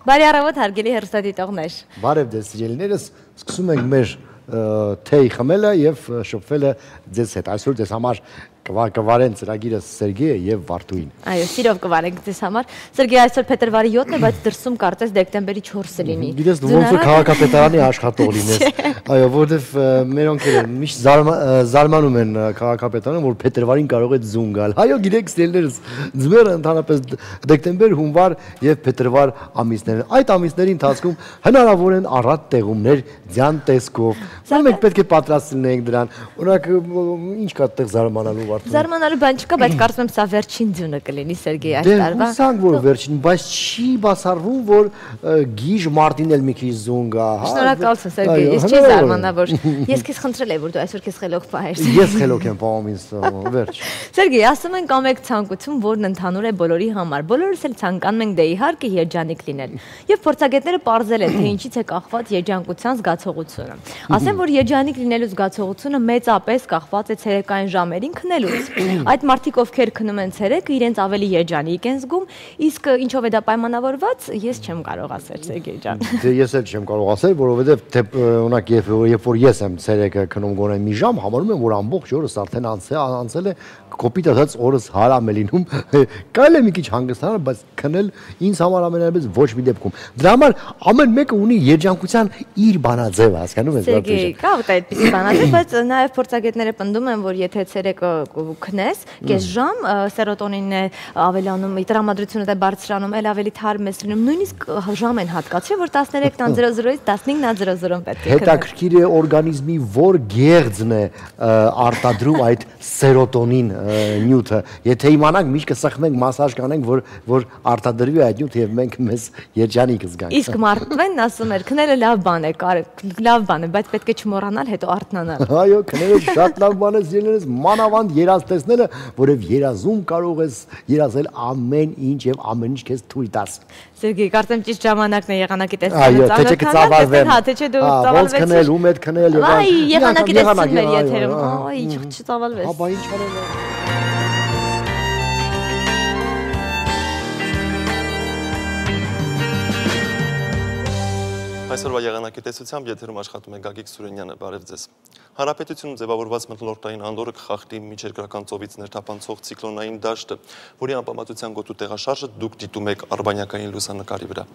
Բարի առավոտ հարգելի հեռուստադիտողներ։ Բարև ձեզ սիրելիներս, սկսում ենք մեր թեյ խմելը եւ շփվելը ձեզ հետ։ Այսօր ձեզ համար կվարեն ծրագիրը Սերգեյը եւ Վարդուին։ Այո, սիրով կվարենք ձեզ համար։ Սերգեյ, այսօր փետրվարի 7-ն է, բայց դրսում կարծես դեկտեմբերի 4-ը լինի։ Գիտես դու ոնց որ քաղաքապետարանի աշխատող լինես։ Այո, որովհետեւ մեր օնքերը միշտ զարմանում են քաղաքապետարանը, որ փետրվարին կարող է ձուն գալ։ Այո, գիտեք սիրելիներս, ձմեռը ընդհանրապես դեկտեմբեր, հունվար եւ փետրվար ամիսներն են։ Այդ ամիսների ընթացքում հնարավոր են առատ տեղումներ ձյան տեսքով։ Մենք պետք է պատրաստ լինենք դրան։ Օրինակ ինչ կա այդտեղ զարմանալու Զարմանալու բան չկա, բայց կարծում եմ սա վերջին ձյունը կլինի Սերգեյ այս տարվա։ Դե հուսանք որ վերջին, բայց չի բացառվում որ գիժ մարտին էլ մի քիչ զուն գա, հա։ Շնորհակալություն Սերգեյ, ես չի զարմանա որ ես քեզ խնդրել եմ որ դու այսօր քեզ խելոք պահես։ Ես խելոք եմ պահում ինձ վերջ։ Սերգեյ, ասում են կա մեկ ցանկություն, որն ընդհանուր է բոլորի համար։ Բոլորս էլ ցանկանում ենք դե իհարկե երջանիկ լինել։ Եվ փորձագետները ողջել են, թե ինչից է կախված երջանկության զգացողությունը։ Ասեմ որ երջանիկ լինելու զգացողությունը մեծապես կախված է ցերեկային ժամերին քնելուց։ Այդ մարդիկ ովքեր քնում են ցերեկը, իրենց ավելի երջանիկ են զգում, իսկ ինչով է դա պայմանավորված, ես չեմ կարող ասել Սերգեյ ջան։ Դե ես էլ չեմ կարող ասել, որովհետև օրինակ երբ որ ես եմ ցերեկը քնում գոնե մի ժամ, համարում եմ որ ամբողջ օրս արդեն անցել է, կոպիտ ասած օրս հարամ է լինում, կարելի է մի քիչ հանգստանալ, բայց քնել ինձ համար ամենայնպես ոչ մի դեպքում։ Դրա համար ամեն մեկը ունի երջանկության իր բանաձևը, հասկանում ես։ Սերգեյ, կա այդպիսի բանաձև, բայց նաև փորձագետները պնդում են, որ եթե ցերեկը քնես, կես ժամ սերոտոնինն է ավելանում, տրամադրությունը դա բարձրանում, ել ավելի թարմ ես լինում, նույնիսկ ժամ են հատկացրել, որ 13:00-ից 15:00 պետք է քնես։ Հետաքրքիր է օրգանիզմի որ գեղձն է արտադրում այդ սերոտոնին նյութը։ Եթե իմանանք, միշտ կսխմենք, մասաժ կանենք, որ արտադրվի այդ նյութը եւ մենք մեզ երջանիկ զգանք։ Իսկ Մարտվենն ասում էր, քնելը լավ բան է, լավ բան է, բայց պետք է չմոռանալ, հետո արթնանալ։ Այո, քնելը շատ լավ բան է, սիրելիներս, մանավանդ երազ տեսնելը, որև երազում կարող ես երազել ամեն ինչ եւ ամեն ինչ քեզ թույլ տաս։ Սերգեյ, կարծեմ ճիշտ ժամանակն է եղանակի տեսնելը։ Այո, թե չէ կծավալվեմ։ Հա, թե չէ դու ծավալվեցիր։ Ոնց քնել, ում հետ քնել եւ այ եղանակի տեսնում մեր եթերում։ Այ չծավալվես։ Հա, բա ինչ արել։ Այսօրվա եղանակի տեսությամբ եթերում աշխատում է Գագիկ Սուրենյանը, բարև ձեզ։ Հանրապետությունում ձևավորված մթնոլորտային անդորը կխախտի միջերկրական ծովից ներթափանցող ցիկլոնային դաշտը, որի անպամատության գոտու տեղաշարժը դուք դիտում եք արբանյակային լուսանկարի վրա։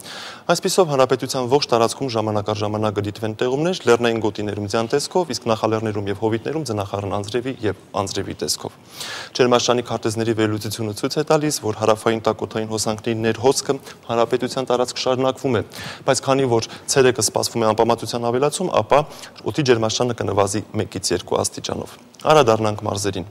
Այսպիսով հանրապետության ողջ տարածքում ժամանակ առ ժամանակ կդիտվեն տեղումներ լեռնային գոտիներում ձյան տեսքով, իսկ նախալեռներում եւ հովիտներում ձնախառն անձրևի եւ անձրևի տեսքով։ Ջերմաշրջանի քարտեզների վերլուծությունը ցույց է տալիս, որ հարավային տակոթային հոսանքների ներհոսքը հանրապետության տարածք շարունակվում է, բայց քանի որ ցերեկը սպասվում է անպամատության ավելացում, ապա օդի ջերմաստիճանը կնվազի 1-ից 2 աստիճանով։ Անդրադառնանք մարզերին։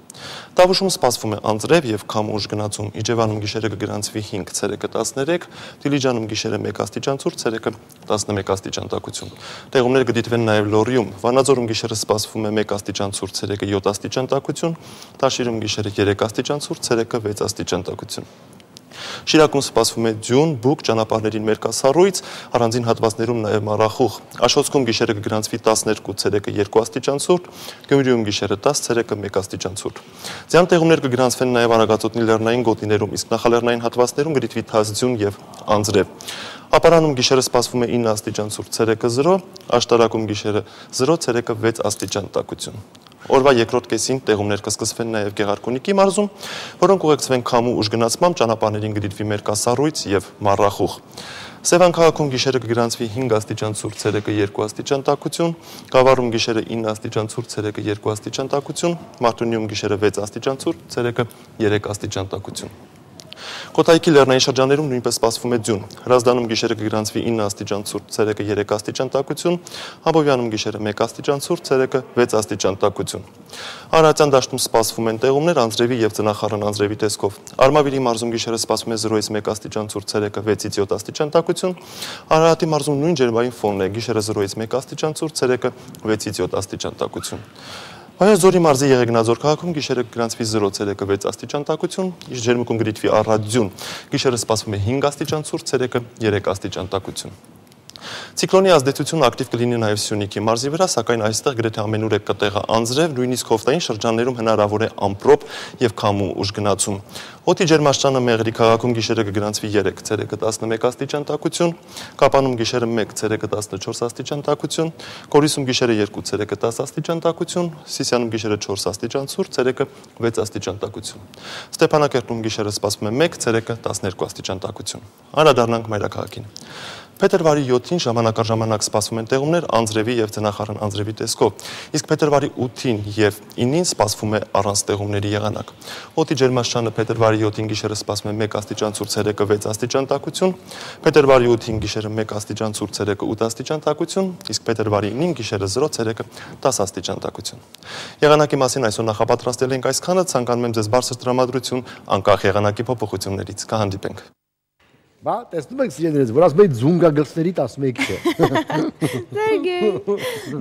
Տավուշում սպասվում է անձրև եւ քամուշ գնացում։ Իջևանում գիշերը կգրանցվի 5, ցերեկը 13, Դիլիջանում գիշերը 1 աստիճան ցուրտ, ցերեկը 11 աստիճան տաքություն։ Տեղումներ կդիտվեն նաեւ Լոռիում։ Վանաձորում գիշերը սպասվում է 1 աստիճան ցուրտ, ցերեկը 7 աստիճան տաքություն, Տաշիրում գիշերը 3 աստիճան ցուրտ, ցերեկը 6 աստիճան տաքություն։ Շիրակում սպասվում է ձյուն, բուք, ճանապարհներին մերկասառույց, առանձին հատվածներում նաև մառախուղ։ Աշոտսկում գիշերը կգրանցվի 12, ցերեկը 2 աստիճան ցուրտ, Գյումրիում գիշերը 10, ցերեկը 1 աստիճան ցուրտ։ Ձյան տեղումներ կգրանցվեն նաև Արագածոտնի լեռնային գոտիներում, իսկ նախալեռնային հատվածներում կդիտվի թաց ձյուն եւ անձրև։ Ապարանում գիշերը սպասվում է 9 աստիճան ցուրտ, ցերեկը 0, Աշտարակում գիշերը 0, ցերեկը 6 աստիճան տաքություն։ Օրվա երկրորդ կեսին տեղումներ կսկսվեն նաև Գեղարքունիքի մարզում, որոնք ուղեկցվեն քամու ուժգնացմամբ, ճանապարհներին կդիտվի մերկասառույց եւ մառախուղ։ Սևան քաղաքում գիշերը կգրանցվի 5 աստիճան ցուրտ, ցերեկը 2 աստիճան տաքություն, Գավառում գիշերը 9 աստիճան ցուրտ, ցերեկը 2 աստիճան տաքություն, Մարտունիում գիշերը 6 աստիճան ցուրտ, ցերեկը 3 աստիճան տաքություն։ Կոտայքի լեռնային շրջաններում նույնպես սպասվում է ձյուն։ Հրազդանում գիշերը կգրանցվի 9 աստիճան ցուրտ, ցերեկը 3 աստիճան տաքություն, Աբովյանում գիշերը 1 աստիճան ցուրտ, ցերեկը 6 աստիճան տաքություն։ Արարատյան դաշտում սպասվում են տեղումներ անձրևի եւ ձնախառն անձրևի տեսքով։ Արմավիրի մարզում գիշերը սպասվում է 0-ից 1 աստիճան ցուրտ, ցերեկը 6-ից 7 աստիճան տաքություն։ Արարատի մարզում նույն ջերմային ֆոնն է, գիշերը 0-ից 1 աստիճան ցուրտ, ցերեկը 6-ից 7 աստիճան տաքություն։ Վայոց ձորի մարզի Եղեգնաձոր քաղաքում գիշերը կգրանցվի 0, ցերեկը 6 աստիճան տաքություն, իսկ ջերմուկում կդիտվի առատ ձյուն։ Գիշերը սպասվում է 5 աստիճան ցուրտ, ցերեկը 3 աստիճան տաքություն։ Ցիկլոնի ազդեցությունը ակտիվ կլինի նաև Սյունիքի մարզի վրա, սակայն այստեղ գրեթե ամենուր է կտեղը անձրև, նույնիսկ հովտային շրջաններում հնարավոր է ամպրոպ եւ քամու ուժգնացում։ Օդի ջերմաստիճանը Մեղրի քաղաքում գիշերը կգրանցվի 3, ցերեկը 11 աստիճան տաքություն, Կապանում գիշերը 1, ցերեկը 14 աստիճան տաքություն, Գորիսում գիշերը 2, ցերեկը 10 աստիճան տաքություն, Սիսիանում գիշերը 4 աստիճան ցուրտ, ցերեկը 6 աստիճան տաքություն։ Ստեփանակերտում գիշերը սպասվում է 1, ցերեկը 12 աստիճան տաքություն։ Անդրադառնանք մայրաքաղաքին։ Փետրվարի 7-ին ժամանակ առ ժամանակ սպասվում են տեղումներ անձրևի եւ ձնախառն անձրևի տեսքով, իսկ փետրվարի 8-ին եւ 9-ին սպասվում է առանց տեղումների եղանակ։ Օդի ջերմաստիճանը փետրվարի 7-ին գիշերը սպասվում է 1 աստիճան ցուրտ, ցերեկը 6 աստիճան տաքություն, փետրվարի 8-ին գիշերը 1 աստիճան ցուրտ, ցերեկը 8 աստիճան տաքություն, իսկ փետրվարի 9-ին գիշերը 0, ցերեկը 10 աստիճան տաքություն։ Եղանակի մասին այսօր նախապատրաստել ենք այսքանը, ցանկանում եմ ձեզ բարձր տրամադրություն անկախ եղանակի փոփոխություններից։ Կհանդիպենք։ Բա, տեսնում եք սիրելիներս, որ ասում եք ձունգագլխների 11 չէ։ Ձերգե։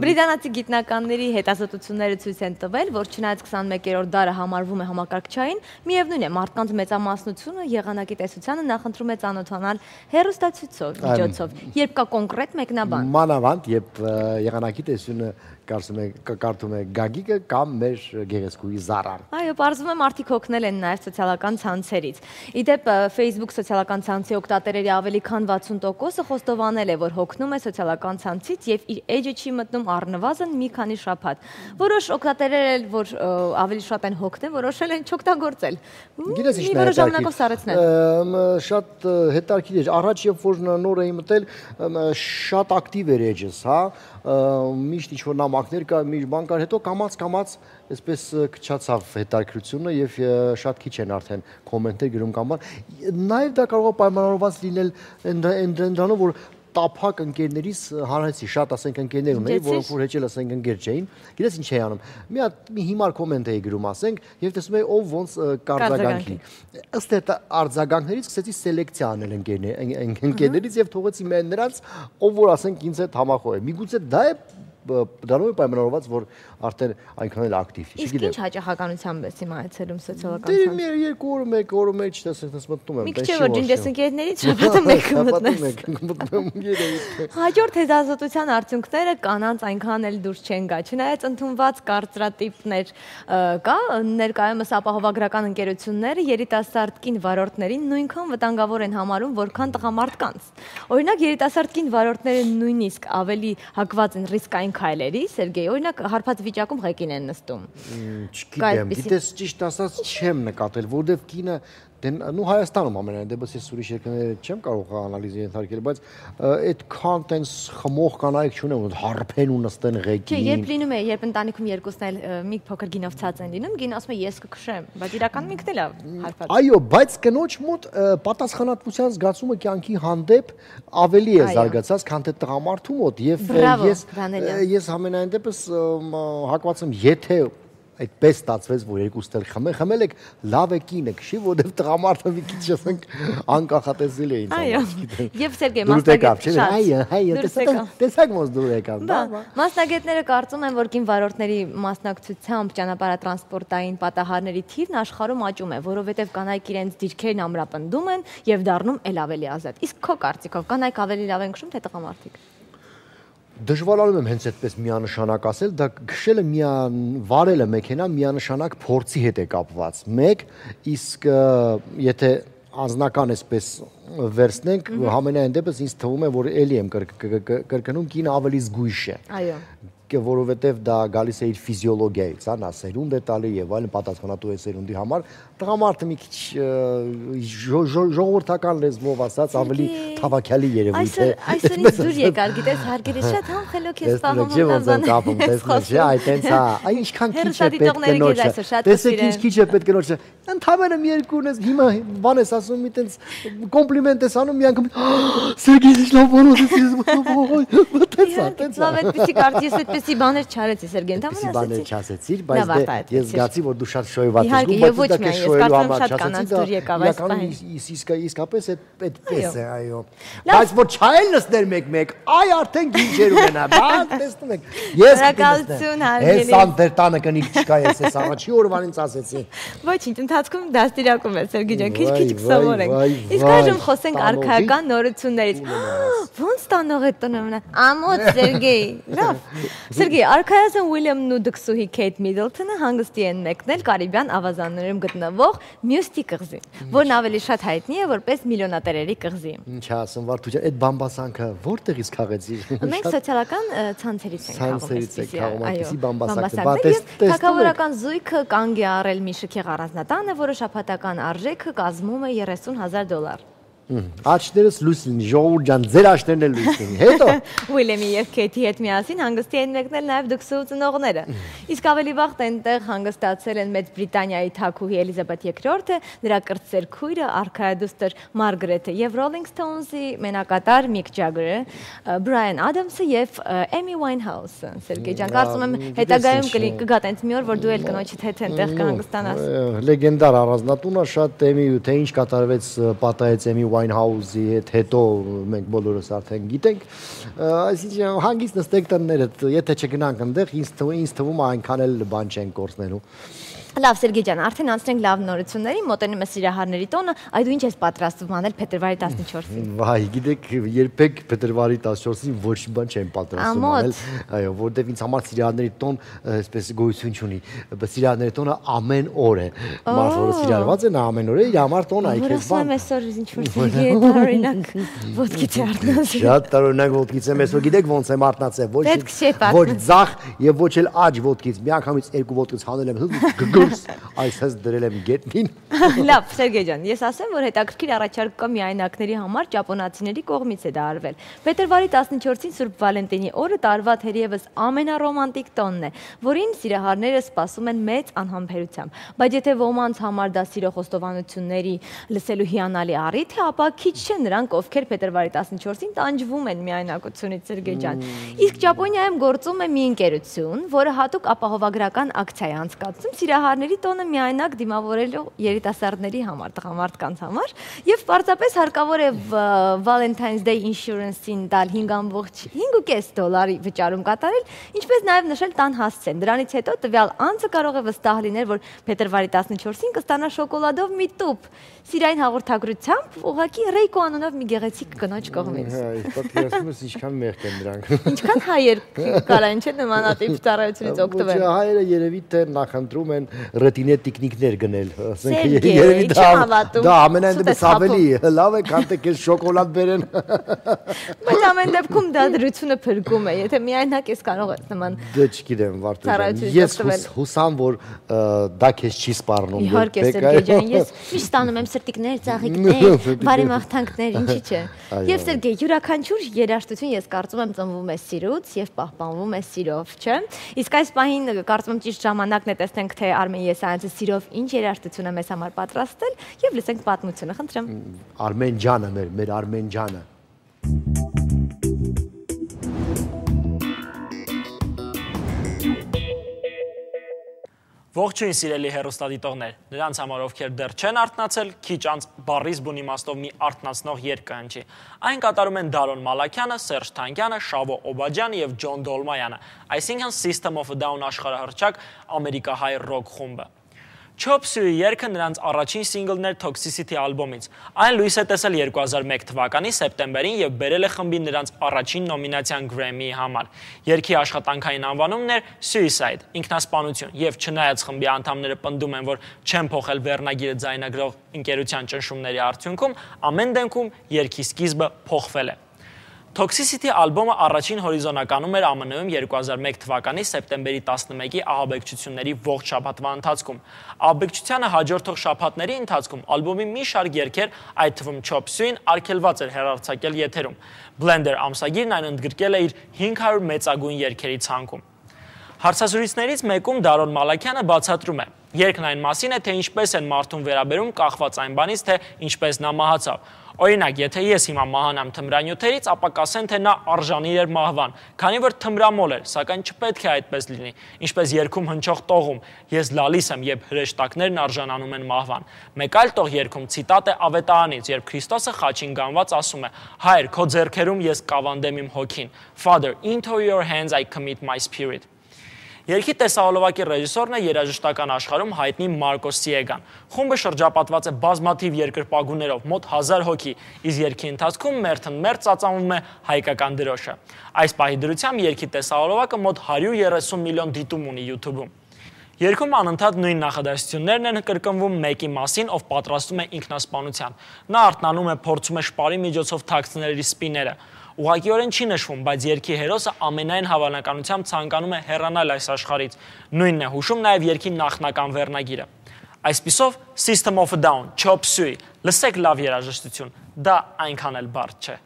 Բրիտանացի գիտնականների հետազոտությունները ցույց են տվել, որ չնայած 21-րդ դարը համարվում է համակարգչային, միևնույն է մարդկանց մեծամասնությունը եղանակի տեսությանը նախընտրում է ծանոթանալ հեռուստացույցով, միջոցով, երբ կա կոնկրետ մեկնաբան։ Մանավանդ, երբ եղանակի տեսությունը կարդում է Գագիկը կամ մեր գեղեցկուհի Զարան։ Այո, պարզվում է մարդիկ հոգնել են նաև սոցիալական ցանցերից։ Իդեպ Facebook սոցիալական ցանցի օգտատերերի ավելի քան 60%-ը խոստովանել է, որ հոգնում է սոցիալական ցանցից եւ իր էջը չի մտնում առնվազն մի քանի շաբաթ։ Որոշ օգտատերեր, որ ավելի շատ են հոգնել, որոշել են չօգտագործել։ Գիտես ինչ որոշ ժամանակով սարեցնել։ Շատ հետաքրքիր էր։ Առաջ երբ որ նոր էի մտել, շատ ակտիվ էր էջս, հա, միշտ ինչ-որ նամակներ կա, մի բան կար, հետո կամաց այսպես քչացավ հետաքրքրությունը եւ շատ քիչ են արդեն կոմենտներ գրում կամ բան։ Նաեւ դա կարող է պայմանավորված լինել ընդրանով, որ տափակ ընկերներից հանրեցի շատ ասենք ընկերներ ունեի, որոնք որ հեչել ասենք ընկեր չէին։ Գիտես ինչ էի անում։ Մի հիմար կոմենտ էի գրում ասենք եւ տեսնում էի ով ոնց կարձագանքի։ Ըստ այդ արձագանքներից սկսեցի սելեկցիա անել ընկերներից եւ թողեցի մեն նրանց, ով որ ասենք ինձ հետ համախոհ է։ Միգուցե դա է դառնում է պայմանավորված, որ արդեն այնքան էլ ակտիվ չի, չգիտեմ։ Իսկ ինչ հաճախականությամբ ես հիմա այցելում սոցիալական ցանց։ Դե մի 2 օր, 1 օրը մեջ տեսնես մտնում եմ։ Մի քիչ որ ջնջեսընկերներից շաբաթը մեկը մտնես։ Հաջորդ հետազոտության արդյունքները կանանց այնքան էլ դուրս չեն գա։ Չնայած ընդունված կարծրատիպներ կա, ներկայումս ապահովագրական ընկերությունները երիտասարդ կին վարորդներին նույնքան վտանգավոր են համարում, որքան տղամարդկանց։ Օրինակ երիտասարդ կին վարորդները նույնիսկ ավելի հակված են ռիսկային քայլերի, Սերգեյ, օրինակ հարբած վիճակում ղեկին են նստում։ Չգիտեմ, գիտես ճիշտ ասած չեմ նկատել, որովհետև կինը նու Հայաստանում ամենայն դեպս ես ուրիշ երկրներ չեմ կարող անալիզի ենթարկել, բայց այդքան տենց խմող կանայք չունեմ, որ հարբեն ու նստեն ղեկին։ Չէ, երբ լինում է, երբ ընտանիքում երկուսն էլ մի փոքր գինով ցած են լինում, գինը ասում է ես կքշեմ, բայց իրականում ինքն էլ է հարբած։ Այո, բայց կնոջ մոտ պատասխանատվության զգացումը կյանքի հանդեպ ավելի է զարգացած, քան թե տղամարդու մոտ, եւ ես ամենայն դեպս հակված եմ, եթե այդպես ստացվեց, որ երկուսն էլ խմել եք, լավ է կինը քշի, որովհետև տղամարդը մի քիչ ասենք անկախատեսել է ինձ։ Այո։ Եվ Սերգեյ տեսակ ոնց դուր եկավ։ Մասնագետները կարծում են, որ կին վարորդների մասնակցությամբ ճանապարհատրանսպորտային պատահարների թիվն աշխարհում աճում է, որովհետև կանայք իրենց դիրքերն ամրապնդում են եւ դառնում էլ ավելի ազատ։ Իսկ քո կարծիքով կանայք ավելի լավ են քշում, թե տղամարդիկ։ Դժվարանում եմ հենց այդպես միանշանակ ասել, դա քշելը վարելը մեքենա միանշանակ փորձի հետ է կապված։ Մեկ, իսկ եթե անձնական այսպես վերցնենք, համենայն դեպս ինձ թվում է, որ էլի եմ կրկնում, կինը ավելի զգույշ է։ Այո։ Որովհետև դա գալիս է իր ֆիզիոլոգիայից, հա, նա սերունդ է տալի եւ այլն, պատասխանատու է սերունդի համար։ Տղամարդը մի քիչ ժողովրդական լեզվով ասած ավելի թավաքյալի երևույթ է։ Այսօր ինձ դուր եկար, գիտես, հարգել ես շատ համխելոք ես պահում եմ։ Տեսնես, այ տենց հա, այ ինչքան քիչ է պետք կնոջը։ Տեսեք ինչ քիչ է պետք կնոջը։ Ընդհանրապես մի երկու ունես, հիմա բան ես ասում, մի տենց կոմպլիմենտ ես անում, մի անգամ Սերգեյ, լավ բան ասես, Լավ, այդպեսի կարծի, ես այդպեսի բաներ չարեցի, Սերգեյ, ընդհանրապես բաներ չասեցիր, բայց ես զգացի, որ դու շատ շոյված ես, իսկապես այդպես է, այո։ Բայց որ չայել նստներ մեկ-մեկ, այ արդեն գինջեր ունենա, բան տեսնում եք։ Ես հենց անտեր տանը կնիկ չկա, ես ես առաջի օրվանից ասեցի։ Ոչինչ, ընթացքում դաստիարակում է Սերգեյ ջան, քիչ-քիչ կսովորենք։ Իսկ այժմ խոսենք արքայական նորություններից։ Ոնց տանող է տնը մնա։ Ամոթ Սերգեյ։ Լավ։ Սերգեյ, արքայազն Ուիլյամն ու դքսուհի Քեյթ Միդլթոնը հանգստի են մեկնել Կարիբյան ավազաններում գտնվող Մյուստի կղզին, որն ավելի շատ հայտնի է որպես միլիոնատերերի կղզի։ Ինչ ասում, Վարդուհի ջան, այդ բամբասանքը որտեղից քաղեցիր։ Մենք սոցիալական ցանցերից ենք քաղում, այդպեսի բամբասանք։ Թագավորական զույգը կանգ է առել մի շքեղ առանձնատանը, որը շաբաթական արժեքը կազմում է $30,000։ Աչքներս լույս լինի, ժողովուրդ ջան, ձեր աչքներն էլ լույս լինի։ Հետո Ուիլյամի եւ Քեյթի հետ միասին հանգստի են մեկնել նաեւ դքսուհու ծնողները։ Իսկ ավելի վաղ այնտեղ հանգստացել են Մեծ Բրիտանիայի թագուհի Էլիզաբեթ II-ը, նրա կրտսեր քույրը, արքայադուստր Մարգրեթը եւ Rolling Stones-ի մենակատար Միք Ջագերը, Բրայան Ադամսը եւ Էմի Ուայնհաուսը։ Սերգեյ ջան, կարծում եմ հետագայում կգա տենց մի օր, որ դու էլ կնոջիդ հետ այնտեղ կհանգստանաս։ Լեգենդար առանձնատունը շատ Էմի, թե ինչ կատարվեց պատահեց Էմի Winehouse-ի հետո մենք բոլորս արդեն գիտենք, այսինքն հանգիստ նստեք տներդ, եթե չգնանք այնտեղ, ինձ թվում է այնքան էլ բան չեն կորցնելու։ Լավ, Սերգեյ ջան, արդեն անցնենք լավ նորությունների, մոտենում է Սիրահարների տոնը, այդ ու ինչ ես պատրաստվում անել փետրվարի 14-ին։ Վայ, գիտեք, երբեք փետրվարի 14-ին ոչ մի բան չեմ պատրաստում անել, այո, որտեվ ինձ համար Սիրահարների տոն այսպես գոյություն չունի, Սիրահարների տոնը ամեն օր է, մարդ որը սիրահարված է, նա ամեն օր է, իր համար տոն այ քեզ բան։ Այսօր ինչ-որ Սերգեյ տարօրինակ ոտքից է արթնացել։ Շատ տարօրինակ ոտքից եմ, այսօր գիտեք ոնց եմ արթնացել, ոչ ձախ եւ ոչ էլ աջ ոտքից, միանգամից երկու ոտքից հանել եմ Այսպես դրել եմ գետնին։ Լավ, Սերգեյ ջան, ես ասեմ, որ հետաքրքիր առաջարկ կա միայնակների համար ճապոնացիների կողմից է դա արվել։ Փետրվարի 14-ին Սուրբ Վալենտինի օրը տարվա թերևս ամենառոմանտիկ տոնն է, որին սիրահարները սպասում են մեծ անհամբերությամբ։ Բայց եթե ոմանց համար դա սիրո խոստովանությունների լսելու հիանալի առիթ է, ապա քիչ չէ նրանք, ովքեր փետրվարի 14-ին տանջվում են միայնակությունից, Սերգեյ ջան։ Իսկ Ճապոնիայում գործում է մի ընկերություն, որը հատուկ ապահովագրական ակցիա է անցկացնում Սիրահարների տոնը միայնակ դիմավորելու երիտասարդների համար, տղամարդկանց համար, եւ պարզապես հարկավոր է Valentine's Day Insurance-ին տալ $5.5 վճարում կատարել, ինչպես նաեւ նշել տան հասցեն։ Դրանից հետո տվյալ անձը կարող է վստահ լինել, որ փետրվարի 14-ին կստանա շոկոլադով մի տուփ սիրային հաղորդագրությամբ, ուղղակի Ռեյկո անունով մի գեղեցիկ կնոջ կողմից։ Պատկերացնում ես ինչքան մեղք են դրանք։ Ինչքան հայեր կարան չէ նմանատիպ ծառայությունից օգտվել։ Ոչ, հայերը երևի թե նախընտրում են ռետինե տիկնիկներ գնել, Սերգեյ, դա ամենայն դեպս ավելի լավ է, քան թե քեզ շոկոլադ բերեն։ Բայց ամեն դեպքում դա դրությունը փրկում է, եթե միայնակ ես կարող ես նման։ Դե չգիտեմ, Վարդուհի, ես հուսամ, որ դա քեզ չի սպառնում։ Իհարկե, Սերգեյ ջան, ես միշտ ստանում եմ սրտիկներ, ծաղիկներ, բարեմաղթանքներ, ինչի՞ չէ։ Եվ Սերգեյ, յուրաքանչյուր երաժշտություն ես կարծում եմ ծնվում է սիրուց եւ պահպանվում է սիրով, չէ՞։ Իսկ այս պահին կարծում եմ ճիշտ ժամանակն է տեսնենք թե Արմեն Եսայանցը սիրով ինչ երաժշտություն է մեզ համար պատրաստել եւ լսենք պատմությունը, խնդրեմ։ Արմեն ջանը, մեր Արմեն ջանը։ Ողջույն սիրելի հեռուստադիտողներ, նրանց համար ովքեր դեռ չեն արթնացել, քիչ անց բառից բուն իմաստով մի արթնացնող երգ կհնչի։ Այն կատարում են Դարոն Մալաքյանը, Սերժ Թանկյանը, Շավո Օբաջյանը եւ Ջոն Դոլմայանը, այսինքն System of a Down աշխարհահռչակ ամերիկահայ ռոք խումբը։ Chop Suey երգը նրանց առաջին սինգլն էր Toxicity ալբոմից։ Այն լույս է տեսել 2001 թվականի սեպտեմբերին եւ բերել է խմբին նրանց առաջին նոմինացիան Grammy-ի համար։ Երգի աշխատանքային անվանումն էր Suicide, ինքնասպանություն, եւ չնայած խմբի անդամները պնդում են, որ չեն փոխել վերնագիրը ձայնագրող ընկերության ճնշումների արդյունքում, ամեն դեպքում երգի սկիզբը փոխվել է։ Toxicity ալբոմը առաջին հորիզոնականում էր ԱՄՆ-ում 2001 թվականի սեպտեմբերի 11-ի ահաբեկչությունների ողջ շաբաթվա ընթացքում։ Ահաբեկչությանը հաջորդող շաբաթների ընթացքում ալբոմի մի շարք երգեր, այդ թվում Chop Suey-ն արգելված էր հեռարձակել եթերում։ Blender ամսագիրն այն ընդգրկել է իր 500 մեծագույն երգերի ցանկում։ Հարցազրույցներից մեկում Դարոն Մալաքյանը բացատրում է. Երգն այն մասին է, թե ինչպես են մարդուն վերաբերում կախված այն բանից, թե ինչպես նա մահացավ։ Օրինակ, եթե ես հիմա մահանամ թմրանյութերից, ապա կասեն, թե նա արժանի էր մահվան, քանի որ թմրամոլ էր, սակայն չպետք է այդպես լինի, ինչպես երգում հնչող տողում, ես լալիս եմ, երբ հրեշտակներն արժանանում են մահվան։ Մեկ այլ տող երգում ցիտատ է Ավետարանից, երբ Քրիստոսը խաչին գանված ասում է. «Հայր, քո ձեռքերում ես կավանդեմ իմ հոգին. Father, into your hands I commit my spirit»։ Երգի տեսահոլովակի ռեժիսորն է երաժշտական աշխարհում հայտնի Մարկոս Սիեգան։ Խումբը շրջապատված է բազմաթիվ երկրպագուներով, մոտ 1000 հոգի, իսկ երգի ընթացքում մերթ ծածանվում է հայկական դրոշը։ Այս պահի դրությամբ երգի տեսահոլովակը մոտ 130 միլիոն դիտում ունի YouTube-ում։ Երգում անընդհատ նույն նախադասություններն են կրկնվում մեկի մասին, ով պատրաստում է ինքնասպանության։ Նա արթնանում է, փորձում է շպարի միջոցով թաքցնել իր սպիները։ Ուղղակիորեն չի նշվում, բայց երգի հերոսը ամենայն հավանականությամբ ցանկանում է հեռանալ այս աշխարհից։ Նույնն է հուշում նաև երգի նախնական վերնագիրը։ Այսպիսով System of a Down, Chop Suey, լսեք լավ երաժշտություն, դա այնքան էլ բարդ չէ։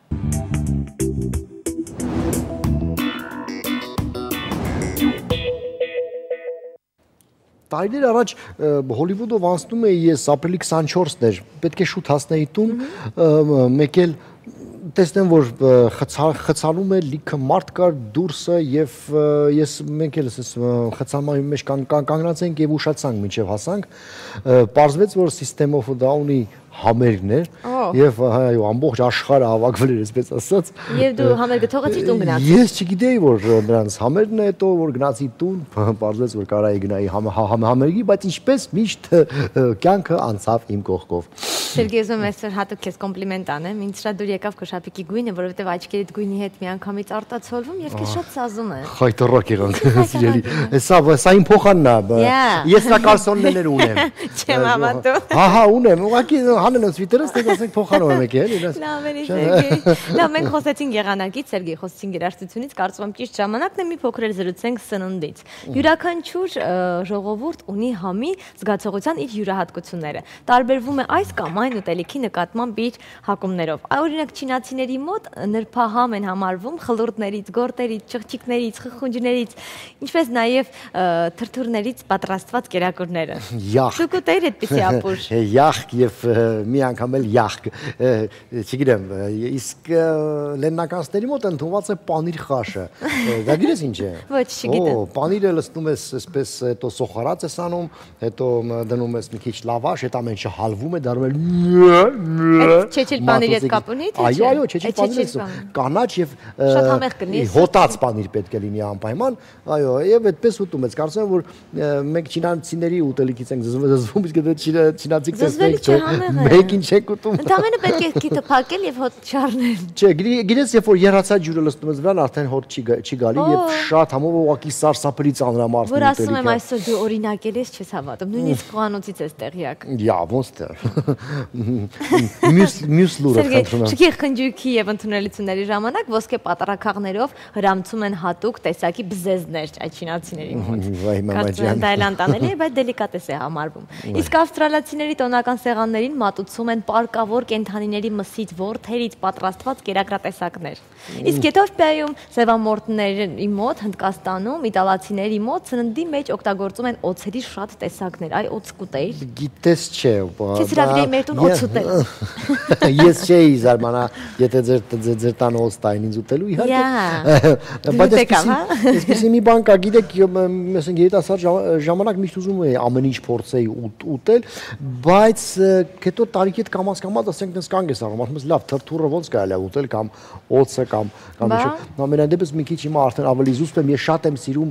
Տարիներ առաջ Հոլիվուդով անցնում էի ես ապրիլի 24-ն էր, պետք է շուտ հասնեի տուն, մեկ էլ տեսնեմ, որ խցանում է լիքը մարդ կար դուրսը եւ մենք էլ խցանման մեջ կանգնած ենք եւ ուշացանք մինչեւ հասանք, պարզվեց, որ System of a Down-ի համերգն էր եւ ամբողջ աշխարհը հավաքվել էր, այսպես ասած։ Եվ դու համերգը թողեցիր տուն գնացի։ Ես չգիտեի, որ նրանց համերգն է, հետո որ գնացի տուն, պարզվեց, որ կարայի գնայի համերգի, բայց ինչպես միշտ կյանքը անցավ իմ կողքով։ Սերգեյ, ուզում եմ այսօր հատուկ քեզ կոմպլիմենտ անեմ, ինձ շատ դուր եկավ քո շապիկի գույնը, որովհետեւ աչքերիդ գույնի հետ միանգամից արտացոլվում եւ քեզ շատ սազում է։ Խայտառակ եղանք, սիրելի։ Սա իմ փոխանն է։ Ես նա կալսոններ ունեմ։ Չեմ համատում։ Հա, ունեմ, ուղղակի հանեն սվիտերս, դե ասենք փոխանով եմ եկել, էլի։ Լավ էլի, Սերգեյ։ Լավ, մենք խոսեցինք եղանակից, Սերգեյ, խոսեցինք երաժշտությունից, կարծում եմ ճիշտ ժամանակն է մի փոքր զրուցենք սննդից։ Յուրաքանչյուր ժողովուրդ ունի համի զգացողության իր յուրահատկությունները։ Տարբերվում է այս կամ այն ուտելիքի նկատմամբ իր հակումներով։ Օրինակ չինացիների մոտ նրբահամ են համարվում խլուրդներից, գորտերից, չղջիկներից, խխունջներից, ինչպես նաև թրթուրներից պատրաստված կերակուրները։ Դուք ուտեիր այդպիսի ապուր։ Յախք եւ մի անգամ էլ յախք, չգիտեմ, իսկ լեննականների մոտ ընդունված է պանիր խաշը։ Դա գիտես ինչ է։ Ոչ, չգիտեմ։ Պանիրը լցնում ես այսպես, հետո սոխարած ես անում, հետո դնում ես մի քիչ լավաշ, այդ ամեն ինչը հալվում է, դառնում է Չեչիլ պանիրի հետ կապ ունի, թե չէ։ Այո, չեչիլ պանիրը կանաչ եւ շատ համեղ կլինի։ Հոտած պանիր պետք է լինի անպայման, այո, եւ այդպես ուտում ես։ Կարծում եմ, որ մենք չինացիների ուտելիքից ենք զզվում, իսկ դա չինացիք տեսնենք, մեկին չեք ուտում։ Ընդամենը պետք է քիթը փակել եւ հոտ չառնել։ Չէ, գիտես, երբ որ երացած ջուրը լցնում ես վրան, արդեն հոտ չի գալի եւ շատ համով ուղակի սարսափելի ծանրամարդ որ ասում եմ այսօր դու օրինակել ես, չես հավատում, նույնիսկ խոհանոցից ես տեղյակ։ Յա, ոնց թե։ Մյուս լուրը խնդրում եմ։ Շքի խնջույքի եւ ընդունելությունների ժամանակ ոսկե պատարակաղներով հրամցում են հատուկ տեսակի բզեզներ այդ չինացիների մոտ։ Վայ մամա ջան։ Դա էլ անտանելի է, բայց դելիկատես է համարվում։ Իսկ ավստրալացիների տոնական սեղաններին մատուցում են պարկավոր կենդանիների մսից, ворթերից պատրաստված կերակրատեսակներ։ Իսկ Եթովպիայում, Սևամորտների մոտ, Հնդկաստանում, իտալացիների մոտ սննդի մեջ օգտագործում են օձերի շատ տեսակներ։ Այ օձ կուտեիր։ Գիտես չէ։ Քեզ հրավիրեի մեր տուն օձ ուտել։ Ես չէի զարմանա, եթե ձեր տան օձ տային ինձ ուտելու, իհարկե։ Բայց այսպեսի մի բան կա, գիտեք, ասենք երիտասարդ ժամանակ միշտ ուզում էի ամեն ինչ փորձեի ուտել, բայց հետո տարիքիդ կամաց ասենք դες կանգ ես առնում, ասում ես լավ, թրթուրը ոնց կարելի է ուտել կամ օձը կամ ինչ։ Ամենայն դեպս մի քիչ հիմա արդեն ավելի զուսպ եմ, ես շատ եմ սիրում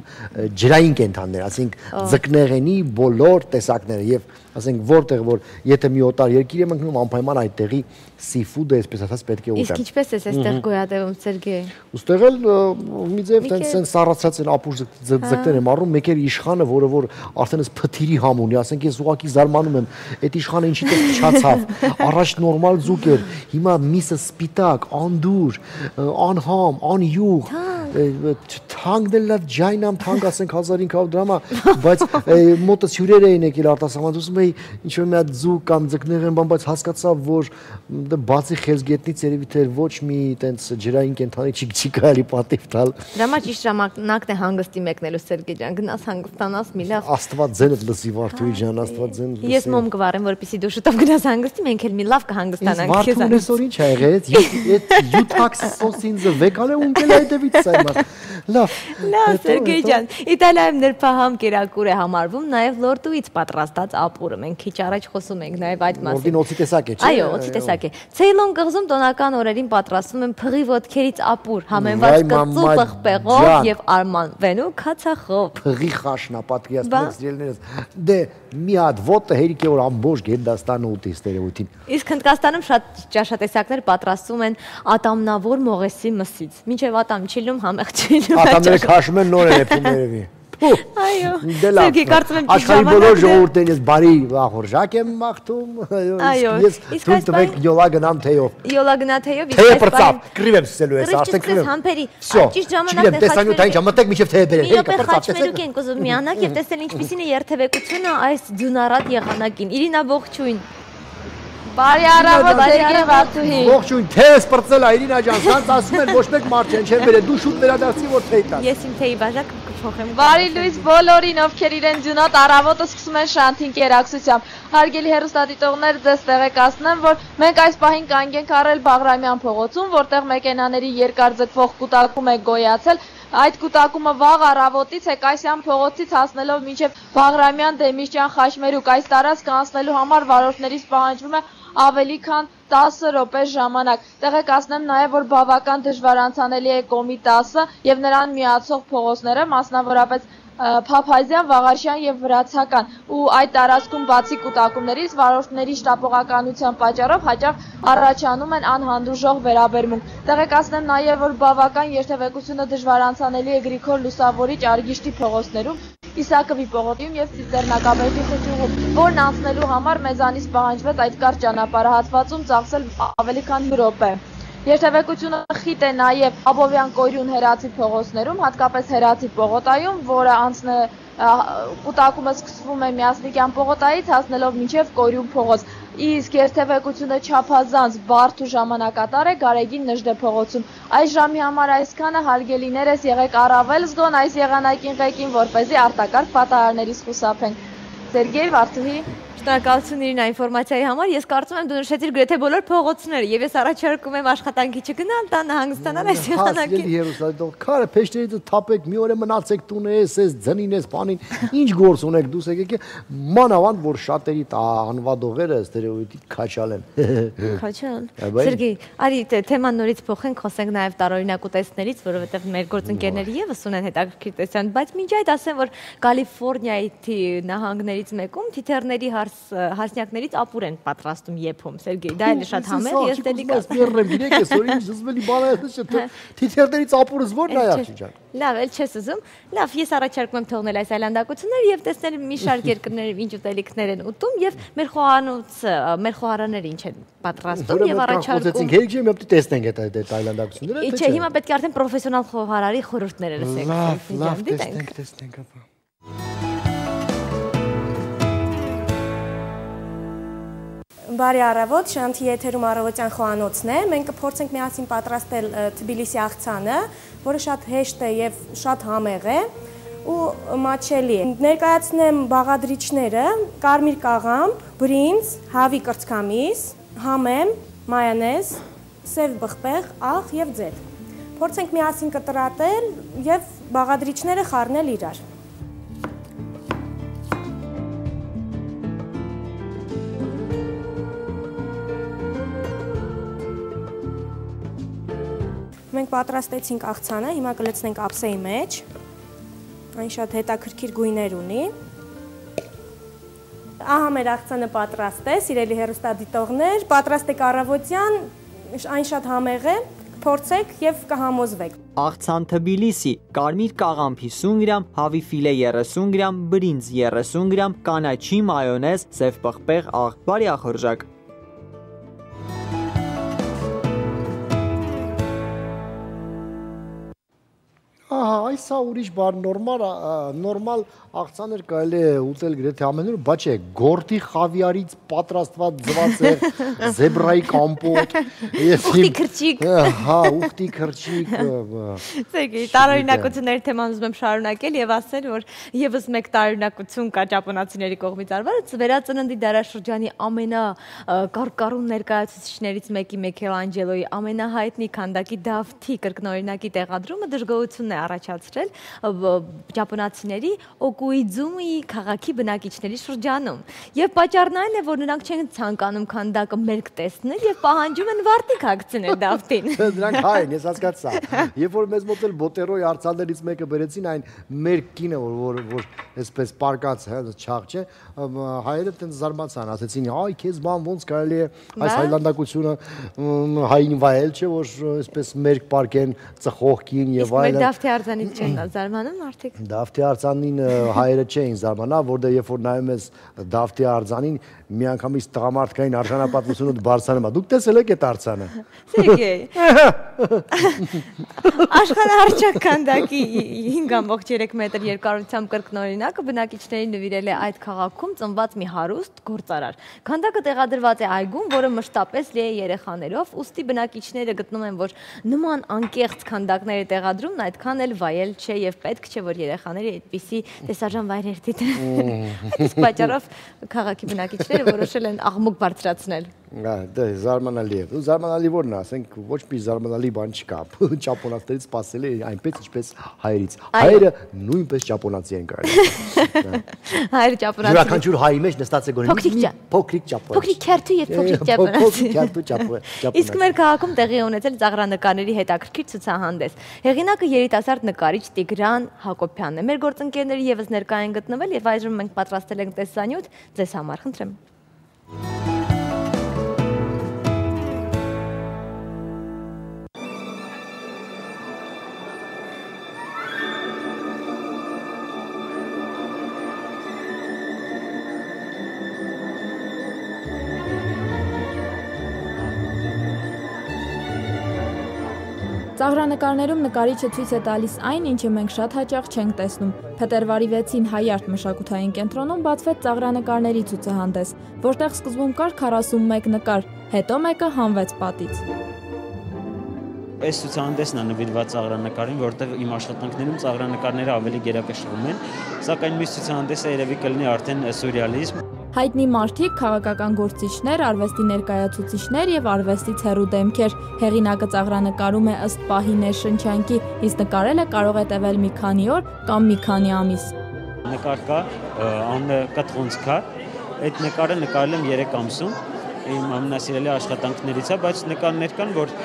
ջրային կենդաններ, ասենք ձկնեղենի բոլոր տեսակները եւ ասենք որտեղ որ եթե մի օտար երկիր եմ ընկնում անպայման այդտեղի սիֆուդը այսպես ասած պետք է ուտեմ։ Իսկ ինչպես է այստեղ գոյատևում, Սերգեյ։ Ոստեղ էլ մի ձև տենց սառացած են ապուր ձկներ եմ առնում, մեկ էլ իշխանը, որը որ արդեն էս փթիրի համ ունի, ասենք ես ուղակի զարմանում եմ, այդ իշխանը ինչի տես փչացավ, առաջ նորմալ ձուկ էր, հիմա միսը սպիտակ, անդուր, անհամ, անյուղ, թանկն էլ լավ ջայնամ թանկ ասենք 1500 դրամա, բայց մոտս հյուրեր էին եկել արտասահման, ուզում էի ինչ որ մի հատ ձու կամ ձկներ են բան, բայց հասկացա, որ բացի խելզգետնից երևի թե ոչ մի տենց ջրային կենթանի չի կարելի պատիվ տալ։ Դրա համար ճիշտ ժամանակն է հանգստի մեկնելու Սերգեյ ջան, գնաս հանգստանաս մի լավ։ Աստված ձենդ լսի Վարդուհի ջան, Աստված ձենդ լսի։ Ես մոմ կվարեմ, որպեսզի դու շուտով գնաս հանգստի, մենք էլ մի լավ կհանգստանանք քեզ։ Վարդուհին այսօր ինչ ա եղել, այդ յուտաքս սոսինձը վեկալե ունկել այդևից սայմա։ Լավ։ Լավ, Սերգեյ ջան, Իտալիայում նրբահամ կերակուր է համարվում նաև լորդուից պատրաստած ապուրը։ Մենք քիչ առաջ խոսում ենք նաև այդ մասին։ Լորդին օծի տեսակ է, չէ՞։ Այո, օծի տեսակ է։ Ցեյլոն կղզում տոնական օրերին պատրաստում են փղի ոտքերից ապուր, համեմված կծու պղպեղով եւ արմանվենու քացախով։ Փղի խաշնա պատկերացնեք սիրելիներս։ Դե մի հատ ոտը հերիք է որ ամբողջ Գերդաստանը ուտի ստերեոտին։ Իսկ Հնդկաստանում շատ ճաշատեսակներ պատրաստում են ատամնավոր մողեսի մսից։ Մինչև ատամ չիլում համեղ չիլում։ Ատամները քաշում են նոր երեփում երևի։ Այո։ Սերգեյ, կարծում եմ աշխարհի բոլոր ժողովուրդին ես բարի ախորժակ եմ մաղթում։ Այո։ Ես թույլ տվեք յոլա գնամ թեյով։ Յոլա գնա թեյով, թեյը պրծավ, կռիվ եմ սկսելու ես, արդեն կռիվ եմ։ Համբերի։ Ճիշտ ժամանակն է տեսանյութ այն մտեք միջև թեյը բերել, հեկա պրծավ, տեսեք։ Մենք ուզում միանանք եւ տեսնել ինչպիսին է երթևեկությունը այս ձյունառատ եղանակին։ Իրինա ողջույն։ Բարի առավոտ, Սերգեյ Վարդուհի։ Ողջույն, թեյս պրծել է Իրինա ջան, սրանց ասում են ոչ մեկ մարդ չեն բերել, դու շուտ վերադարձի որ թեյ տաս։ Ես իմ թեյի բաժակը կփոխեմ։ Բարի լույս բոլորին, ովքեր իրեն ձյունատ առավոտը սկսում են շանթին կերակցությամբ։ Հարգելի հեռուստադիտողներ, ձեզ տեղեկացնեմ, որ մենք այս պահին կանգ ենք առել Բաղրամյան փողոցում, որտեղ մեքենաների երկար ձգվող կուտակում է գոյացել։ Այդ կուտակումը վաղ առավոտից Հեկասյան փողոցից հասնելով մինչև Բաղրամյան Դեմիրճյան խաչմերուկ այս տարածքը անցնելու համար վարորդներից պահանջվում է ավելի քան 10 րոպե ժամանակ։ Տեղեկացնեմ նաև, որ բավական դժվար անցանելի է Կոմի 10-ը եւ նրան միացող փողոցները, մասնավորապես Փափազյան, Վաղարշյան եւ Վրացական, ու այդ տարածքում բացի կուտակումներից վարորդների շտապողականության պատճառով հաճախ առաջանում են անհանդուրժող վերաբերմունք։ Տեղեկացնեմ նաև, որ բավական երթևեկությունը դժվար անցանելի է Գրիգոր Լուսավորիչ Արգիշտի փողոցներում, Իսակովի պողոտիում եւ Ծիծեռնակաբերդի խճուղում, որն անցնելու համար մեզանից պահանջվեց այդ կարճ ճանապարհահատվածում ծախսել ավելի քան 1 րոպե։ Երթևեկությունը խիտ է նաև Աբովյան Կորյուն Հերացի փողոցներում, հատկապես Հերացի պողոտայում, որը կուտակումը սկսվում է Միասնիկյան պողոտայից հասնելով մինչև Կորյուն փողոց։ Իսկ երթևեկությունը չափազանց բարդ ու ժամանակատար է Գարեգին Նժդե փողոցում։ Այս ժամի համար այսքանը, հարգելիներս, եղեք առավել զգոն այս եղանակին ղեկին, որպեսզի արտակարգ պատահարներից խուսափենք։ Սերգեյ Վարդուհի։ Շնորհակալություն Իրինա ինֆորմացիայի համար։ Ես կարծում եմ դու նշեցիր գրեթե բոլոր փողոցները եւ ես առաջարկում եմ աշխատանքի չգնալ, տանը հանգստանալ այս եղանակին։ Քարը փեշներից թափեք, մի օր մնացեք տունը, ես ձնին ես, բանին, ինչ գործ ունեք դուս եկեք, մանավանդ որ շատերի անվադողերը ստերեոտիպ քաչալ են։ Քաչալ։ Սերգեյ, արի թեման նորից փոխենք, խոսենք նաեւ տարօրինակ ուտեստներից, որովհետեւ մեր գործընկերները եւս ունեն հետաքրքիր տեսան, բայց մինչ այդ ասեմ, որ Կալիֆոռնիայի նահանգներից մեկում թիթեռների հասնյակներից ապուր են պատրաստում եփում, Սերգեյ, դա էլ շատ համեղ, ես դելիկատ։ Ես գիրեք ես որ ինձ զզվելի բան է, թիթեռներից ապուրս ո՞րն է աղջի ջան։ Լավ, էլ չես ուզում։ Լավ, ես առաջարկում եմ թողնել այս այլանդակությունները եւ տեսնել մի շարք երկրներում ինչ ուտելիքներ են ուտում եւ մեր խոհարանները ինչ են պատրաստում եւ առաջարկում։ Հերիք մի հատ տեսնենք այդ այլանդակությունները։ Չէ, հիմա պետք է արդեն պրոֆեսիոնալ խոհարարի խորհուրդները լսենք։ Լավ, տեսնենք ապա։ Բարի առավոտ, Շանթի եթերում առավոտյան խոհանոցն է։ Մենք կփորձենք միասին պատրաստել Թբիլիսի աղցանը, որը շատ հեշտ է եւ շատ համեղ է ու մատչելի է։ Ներկայացնեմ բաղադրիչները՝ կարմիր կաղամբ, բրինձ, հավի կրծքամիս, համեմ, մայոնեզ, սև բխպեղ, աղ եւ ձեթ։ Փորձենք միասին կտրատել եւ բաղադրիչները խառնել իրար։ Մենք պատրաստեցինք աղցանը, հիմա կլցնենք ափսեի մեջ, այն շատ հետաքրքիր գույներ ունի։ Ահա մեր աղցանը պատրաստ է, սիրելի հեռուստադիտողներ, պատրաստ եք առավոտյան, այն շատ համեղ է, փորձեք եւ կհամոզվեք։ Աղցան Թբիլիսի, կարմիր կաղամբ 50 գրամ, հավի ֆիլե 30 գրամ, բրինձ 30 գրամ, կանաչի մայոնեզ, սև պղպեղ, աղ, բարի ախորժակ։ Ահա, այս է ուրիշ բան, նորմալ աղցաներ կարելի է ուտել գրեթե ամեն օր, բայց չէ, գորտի խավիարից պատրաստված ձվածեղ, զեբրայի կամպոտ, ուխտի քրճիկ։ Հա, ուխտի քրճիկ։ Սերգեյ, տարօրինակությունների թեման ուզում եմ շարունակել եւ ասել, որ եւս մեկ տարօրինակություն կա ճապոնացիների կողմից արված, վերածննդի դարաշրջանի ամենակարկառուն ներկայացուցիչներից մեկի Միքելանջելոյի ամենահայտնի քանդակի Դավթի կրկնօրինակի տեղադրումը դժգոհություն է առաջացրել ճապոնացիների Օկուիձումի քաղաքի բնակիչների շրջանում։ Եվ պատճառն այն է, որ նրանք չեն ցանկանում քանդակը մերկ տեսնել եւ պահանջում են վարտիք հագցնել Դավթին։ Դրանք հայ են, ես հասկացա։ Երբ որ մեզ մոտ էլ Բոտերոյի արձաններից մեկը բերեցին այն մերկ կինը, որ այսպես պարկած չաղ չէ, հայերը տենց զարմացան, ասեցին, այ քեզ բան ոնց կարելի է այս հայլանդակությունը հային վայել չէ, որ այսպես մերկ պարկեն ծխող կին եւ այլն։ Իսկ Դավթի արձանից չեն զարմանում արդյոք։ Դավթի արձանին հայերը չէին զարմանա, որտեղ երբ որ նայում ես Դավթի արձանին, միանգամից տղամարդկային արժանապատվությունը բարձրանում է։ Դուք տեսել եք այդ արձանը։ Սերգեյ։ Աշխարհահռչակ քանդակի 5.3 մետր երկարությամբ կրկնօրինակը բնակիչներին նվիրել է այդ քաղաքում ծնված մի հարուստ գործարար։ Քանդակը տեղադրված է այգում, որը մշտապես լի է երեխաներով, ուստի բնակիչները գտնում են, որ նման անկեղծ քանդակների տեղադրումն այդքան էլ վայել չէ եւ պետք չէ, որ երեխաները այդպիսի տեսարժան վայրեր դիտեն։ Այս պատճառով քաղաքի բնակիչները որոշել են աղմուկ բարձրացնել։ Դա զարմանալի է։ Զարմանալի որն է, ասենք ոչ մի զարմանալի բան չկա։ Ճապոնացիներից սպասել է այնպես ինչպես հայերից։ Հայերը նույնպես ճապոնացի են կարելի։ Հայերը ճապոնացի։ Յուրաքանչյուր հայի մեջ նստած է գոնե փոքրիկ ճապոնացի։ Փոքրիկ քերթու եւ փոքրիկ ճապոնացի։ Քերթու ճապոնացի։ Իսկ մեր քաղաքում տեղի ունեցել ծաղրանկարների հետաքրքիր ցուցահանդես։ Հեղինակը երիտասարդ նկարիչ Տիգրան Հակոբյանն է։ Մեր գործընկերները եւս ներկա են գտնվել եւ այժմ մենք պատրաստել ենք տեսանյութ ձեզ համար, խնդրեմ։ Ծաղրանկարներում նկարիչը ցույց է տալիս այն, ինչը մենք շատ հաճախ չենք տեսնում։ Փետրվարի 6-ին Հայ արտ-մշակութային կենտրոնում բացվեց ծաղրանկարների ցուցահանդես, որտեղ սկզբում կար 41 նկար, հետո մեկը հանվեց պատից։ Այս ցուցահանդեսն է նվիրված ծաղրանկարին, որտեղ իմ աշխատանքներում ծաղրանկարները ավելի գերակշռում են, սակայն մյուս ցուցահանդեսը երևի կլինի արդեն սյուրռեալիզմ։ Հայտնի մարդիկ, քաղաքական գործիչներ, արվեստի ներկայացուցիչներ եւ արվեստից հեռու դեմքեր։ Հեղինակը ծաղրանկարում է ըստ պահի ներշնչանքի, իսկ նկարելը կարող է տևել մի քանի օր կամ մի քանի ամիս։ Նկար կա, անունը Կտրոնցկա, այդ նկարը նկարել եմ 3 ամսում։ Իմ ամենասիրելի աշխատանքներից է, բայց նկարներ կան, որ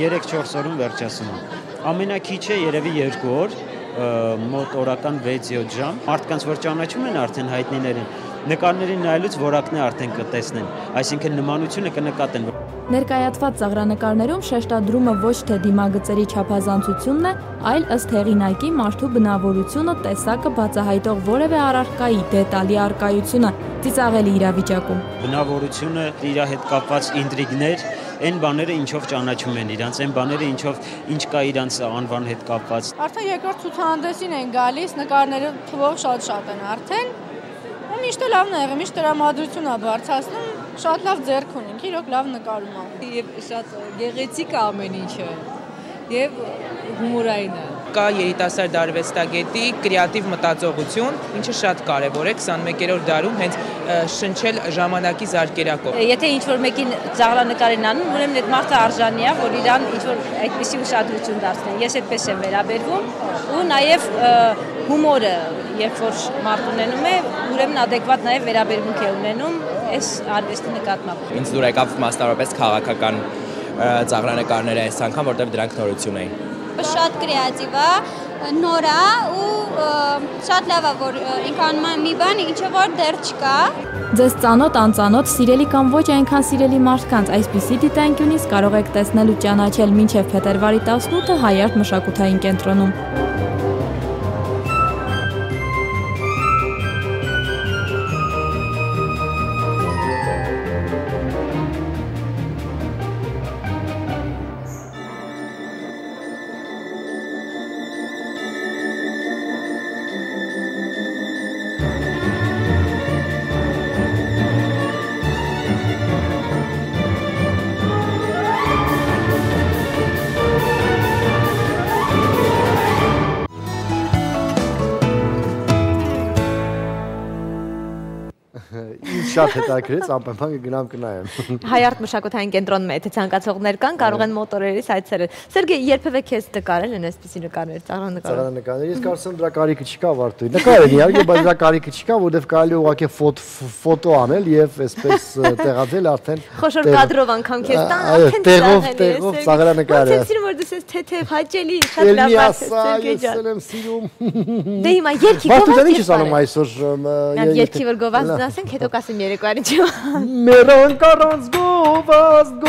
3-4 օրում վերջացնում են։ Ամենակիչը երևի 2 օր, մոտ օրական 6-7 ժամ։ Մարդկանց, որ ճանաչում են արդեն հայտնիներին, նկարներին նայելուց որակն է արդեն կտեսնեն, այսինքն նմանությունը կնկատեն։ Ներկայացված ծաղրանկարներում շեշտադրումը ոչ թե դիմագծերի չափազանցությունն է, այլ ըստ հեղինակի մարդու բնավորությունը, տեսակը բացահայտող որևէ առարկայի դետալի առկայությունը, ծիծաղելի իրավիճակում։ Բնավորությունը, իր հետ կապված ինտրիգներ, այն բաները, ինչով ճանաչում են իրանց, այն բաները, ինչ կա իրանց անվան հետ կապված։ Արդեն երկրորդ ցուցահանդեսին են գալիս, նկարները թվով շատ են արդեն։ Միշտ լավն է եղել, միշտ տրամադրություն է բարձրացնում, շատ լավ ձեռք ունենք, իրոք լավ նկարում է։ Եվ շատ գեղեցիկ է ամեն ինչը, եւ հումորային է։ Կա երիտասարդ արվեստագետի կրեատիվ մտածողություն, ինչը շատ կարևոր է 21-րդ դարում հենց շնչել ժամանակի զարկերակով։ Եթե ինչ-որ մեկին ծաղրանկարին անում, ուրեմն այդ մարդը արժանի է, որ իրան ինչ-որ այդպիսի ուշադրություն դարձնեն։ Ես այդպես եմ վերաբերվում ու նաև հումորը, երբ որ մարդ ունենում է, ուրեմն adekvat նաև վերաբերմունք է ունենում այս արվեստի նկատմամբ։ Ինձ դուր եկավ մասնավորապես քաղաքական ծաղրանկարները այս անգամ, որտեղ դրանք նորություն էին։ Շատ կրեատիվ է, նոր է ու շատ լավ է, որ ինքը անում է մի բան, ինչը որ դեռ չկա։ Ձեզ ծանոթ, անծանոթ, սիրելի կամ ոչ այնքան սիրելի մարդկանց այսպիսի դիտանկյունից կարող եք տեսնել ու ճանաչել մինչև փետրվարի 18-ը Հայ արտ-մշակութային կենտրոնում։ շատ հետաքրքրեց, անպայման կգնամ կնայեմ։ Հայարտ մշակութային կենտրոնում է, թե ցանկացողներ կան, կարող են մոտորերից այցելել։ Սերգեյ, երբևէ քեզ նկարել են այսպիսի նկարներ, ծաղրանկարներ։ Ես կարծում եմ դրա կարիքը չկա Վարդուհի։ Նկարել իհարկե, բայց դրա կարիքը չկա, որովհետև կարելի է ուղղակի ֆոտո անել եւ այսպես տեղադրել արդեն։ Խոշոր կադրով անգամ քեզ տան, արդեն տեղով ծաղրանկարը։ Ոնց որ դու ես թեթև հաճելի, շատ լավ է, Սերգեյ ջան։ Ես եմ սիրում։ Դե հիմա երկի Վարդուհի ինչ ես անում այսօր։ Երկի որ գովազդն ասենք, հետո կասեմ երեկոյի ջան։ Մերոնք առանց գովազդ։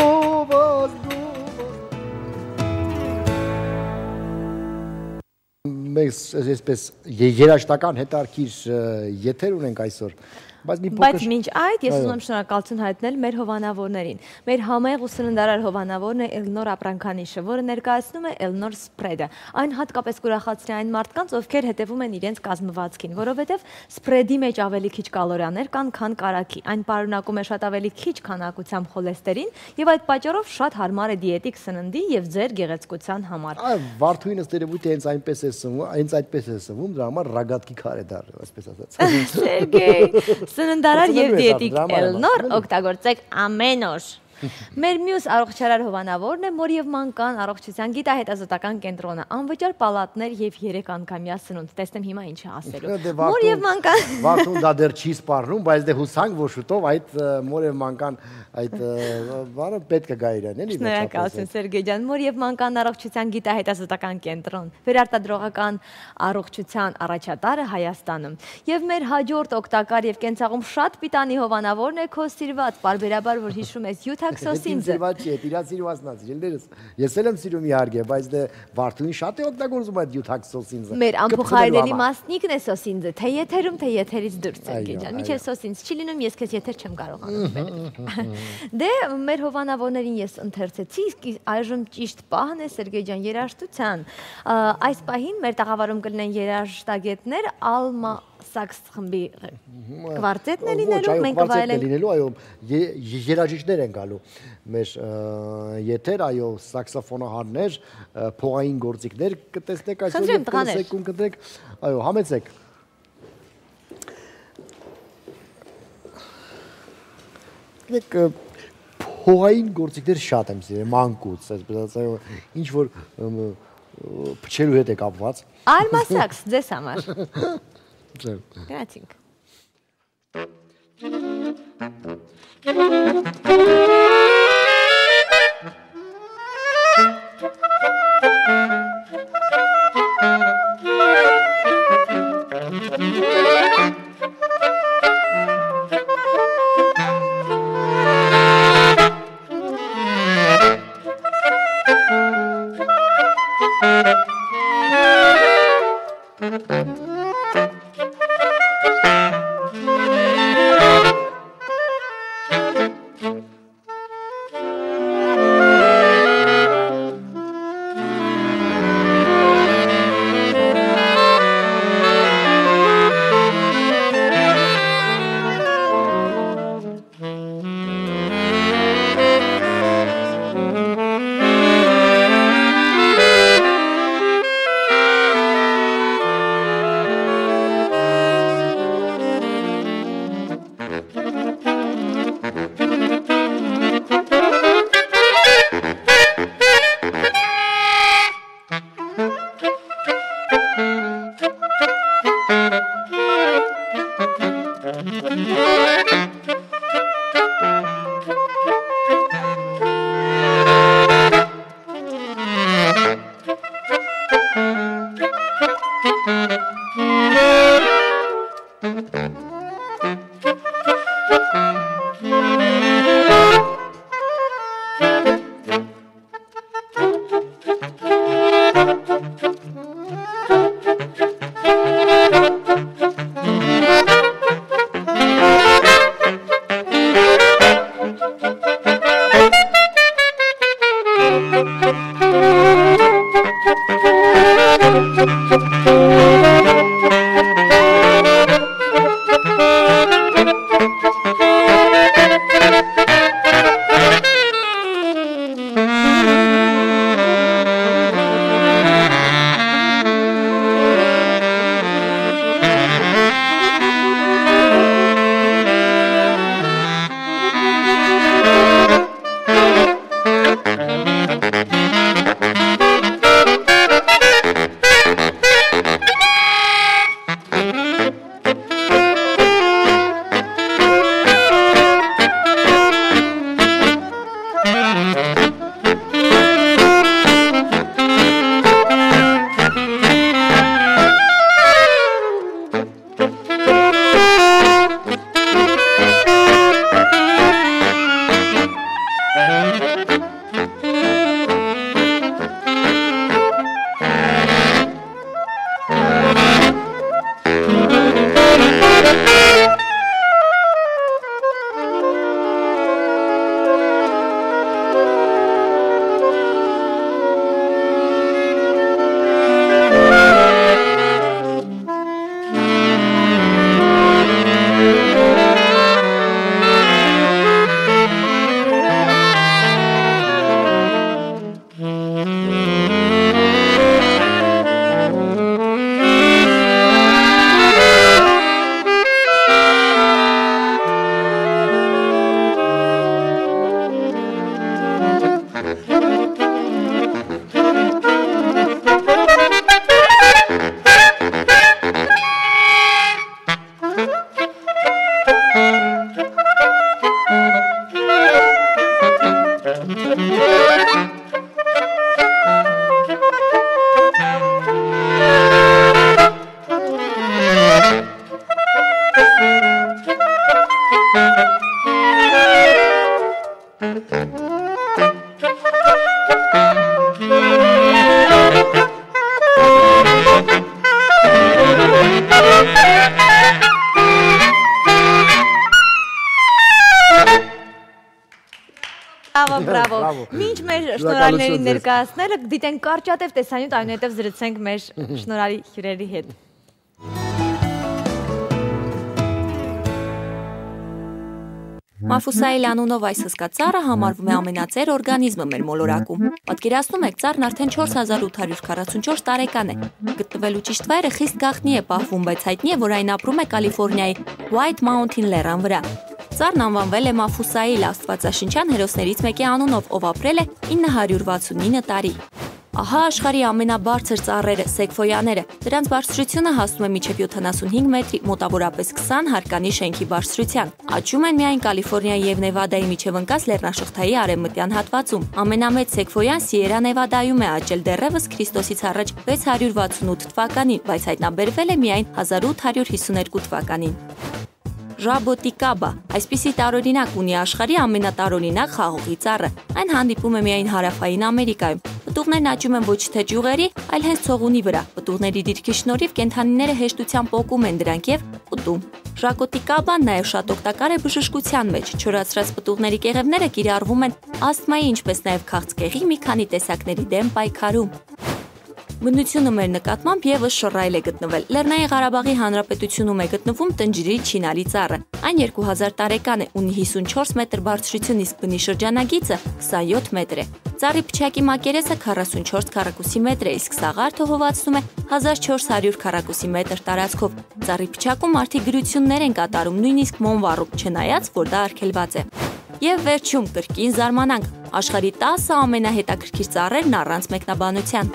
Մենք այսպես երաժշտական հետարքիր եթեր ունենք այսօր, բայց մինչ այդ ես ուզում եմ շնորհակալություն հայտնել մեր հովանավորներին։ Մեր համեղ ու սննդարար հովանավորն է Էլնոր ապրանքանիշը, որը ներկայացնում է Էլնոր սպրեդը։ Այն հատկապես կուրախացնի այն մարդկանց, ովքեր հետևում են իրենց կազմվածքին, որովհետև սպրեդի մեջ ավելի քիչ կալորիաներ կան, քան կարագի։ Այն պարունակում է շատ ավելի քիչ քանակությամբ խոլեստերին եւ այդ պատճառով շատ հարմար է դիետիկ սննդի եւ ձեր գեղեցկության համար։ Վարդուհին ըստ երևույթի հենց այնպես է սնվում, հենց այդպես է սնվում, դրա համար ռագատկի քար է դառել, այսպես ասած։ Սերգեյ, սննդարար եւ դիետիկ Էլնոր օգտագործեք ամեն օր։ Մեր մյուս առողջարար հովանավորն է Մոր եւ Մանկան առողջության գիտահետազոտական կենտրոնը, անվճար պալատներ եւ 3 անգամյա սնունդ։ Տեսնեմ հիմա ինչ է ասելու։ Մոր եւ Մանկան։ Վարդուն դա դեռ չի սպառնում, բայց դե հուսանք, որ շուտով այդ Մոր եւ Մանկան այդ բանը պետք է գա իրեն, էլի։ Շնորհակալություն Սերգեյ ջան։ Մոր եւ Մանկան առողջության գիտահետազոտական կենտրոն, վերարտադրողական առողջության առաջատարը Հայաստանում։ Եւ մեր հաջորդ օգտակար եւ կենցաղում շատ պիտանի հովանավորն է քո սիրված, բարբերաբար որ հիշում ես յուտաքսոսինձը։ Ես էլ եմ սիրում իհարկե, բայց դե Վարդուհին շատ է օգտագործում այդ յուտաքսոսինձը։ Մեր անփոխարինելի մասնիկն է սոսինձը, թե եթերում, թե եթերից դուրս, Սերգեյ ջան։ Մինչև սոսինձ չի լինում, ես քեզ եթեր չեմ կարողանում բերել։ Դե մեր հովանավորներին ես ընթերցեցի, իսկ այժմ ճիշտ պահն է Սերգեյ ջան երաժշտության։ Այս պահին մեր տաղավարում կլինեն երաժշտագետներ Ալմա Սաքս խմբի կվարտետն է լինելու, մենք կվայելենք լինելու, այո, երաժիշտներ են գալու մեր եթեր, այո, սաքսոֆոնահարներ, փողային գործիքներ կտեսնեք այսօր եւ կտեսնեք կտրեք, այո, համեցեք։ Դեք փողային գործիքներ շատ եմ սիրում, մանկուց, այսպես այո, ինչ որ փչելու հետ է կապված։ Ալմա Սաքս ձեզ համար։ Գնացինք։ մեր շնորհալիներին ներկայացնելը, դիտենք կարճատև տեսանյութ, այնուհետև զրուցենք մեր շնորհալի հյուրերի հետ։ Մաֆուսայել անունով այս հսկա ծառը համարվում է ամենածեր օրգանիզմը մեր մոլորակում։ Պատկերացնում եք, ծառն արդեն 4844 տարեկան է։ Գտնվելու ճիշտ վայրը խիստ գաղտնի է պահվում, բայց հայտնի է, որ այն ապրում է Կալիֆոռնիայի White Mountain լեռան վրա։ Ծառն անվանվել է Մաֆուսայել աստվածաշնչյան հերոսներից մեկի անունով, ով ապրել է 969 տարի։ Ահա աշխարհի ամենաբարձր ծառերը՝ սեկվոյաները։ Դրանց բարձրությունը հասնում է մինչև 75 մետրի, մոտավորապես 20 հարկանի շենքի բարձրության։ Աճում են միայն Կալիֆոռնիայի եւ Նևադայի միջև ընկած լեռնաշղթայի արևմտյան հատվածում։ Ամենամեծ սեկվոյան Սիերա Նևադայում է աճել դեռևս Քրիստոսից առաջ 668 թվականին, բայց հայտնաբերվել է միայն 1852 թվականին։ Ժաբոտիկաբա, այսպիսի տարօրինակ ունի աշխարհի ամենատարօրինակ խաղողի ծառը։ Այն հանդիպում է միայն հարավային Ամերիկայում։ Պտուղներն աճում են ոչ թե ճյուղերի, այլ հենց ցողունի վրա։ Պտուղների դիրքի շնորհիվ կենդանիները հեշտությամբ պոկում են դրանք եւ ուտում։ Ժակոտիկաբան նաև շատ օգտակար է բժշկության մեջ։ Չորացրած պտուղների կեղևները կիրառվում են ասթմայի, ինչպես նաև քաղցկեղի մի քանի տեսակների դեմ պայքարում։ Բնությունը մեր նկատմամբ եւս շռայլ է գտնվել։ Լեռնային Ղարաբաղի Հանրապետությունում է գտնվում տնջրի չինալի ծառը։ Այն 2000 տարեկան է, ունի 54 մետր բարձրություն, իսկ բնի շրջանագիծը 27 մետր է։ Ծառի փչակի մակերեսը 44 քառակուսի մետր է, իսկ սաղարթը հովացնում է 1400 քառակուսի մետր տարածքով։ Ծառի փչակում մարդիկ գրություններ են կատարում, նույնիսկ մոնվառում, չնայած որ դա արգելված է։ Եվ վերջում կրկին զարմանանք, աշխարհի 10 ամենահետաքրքիր ծառերն առանց մեկնաբանության։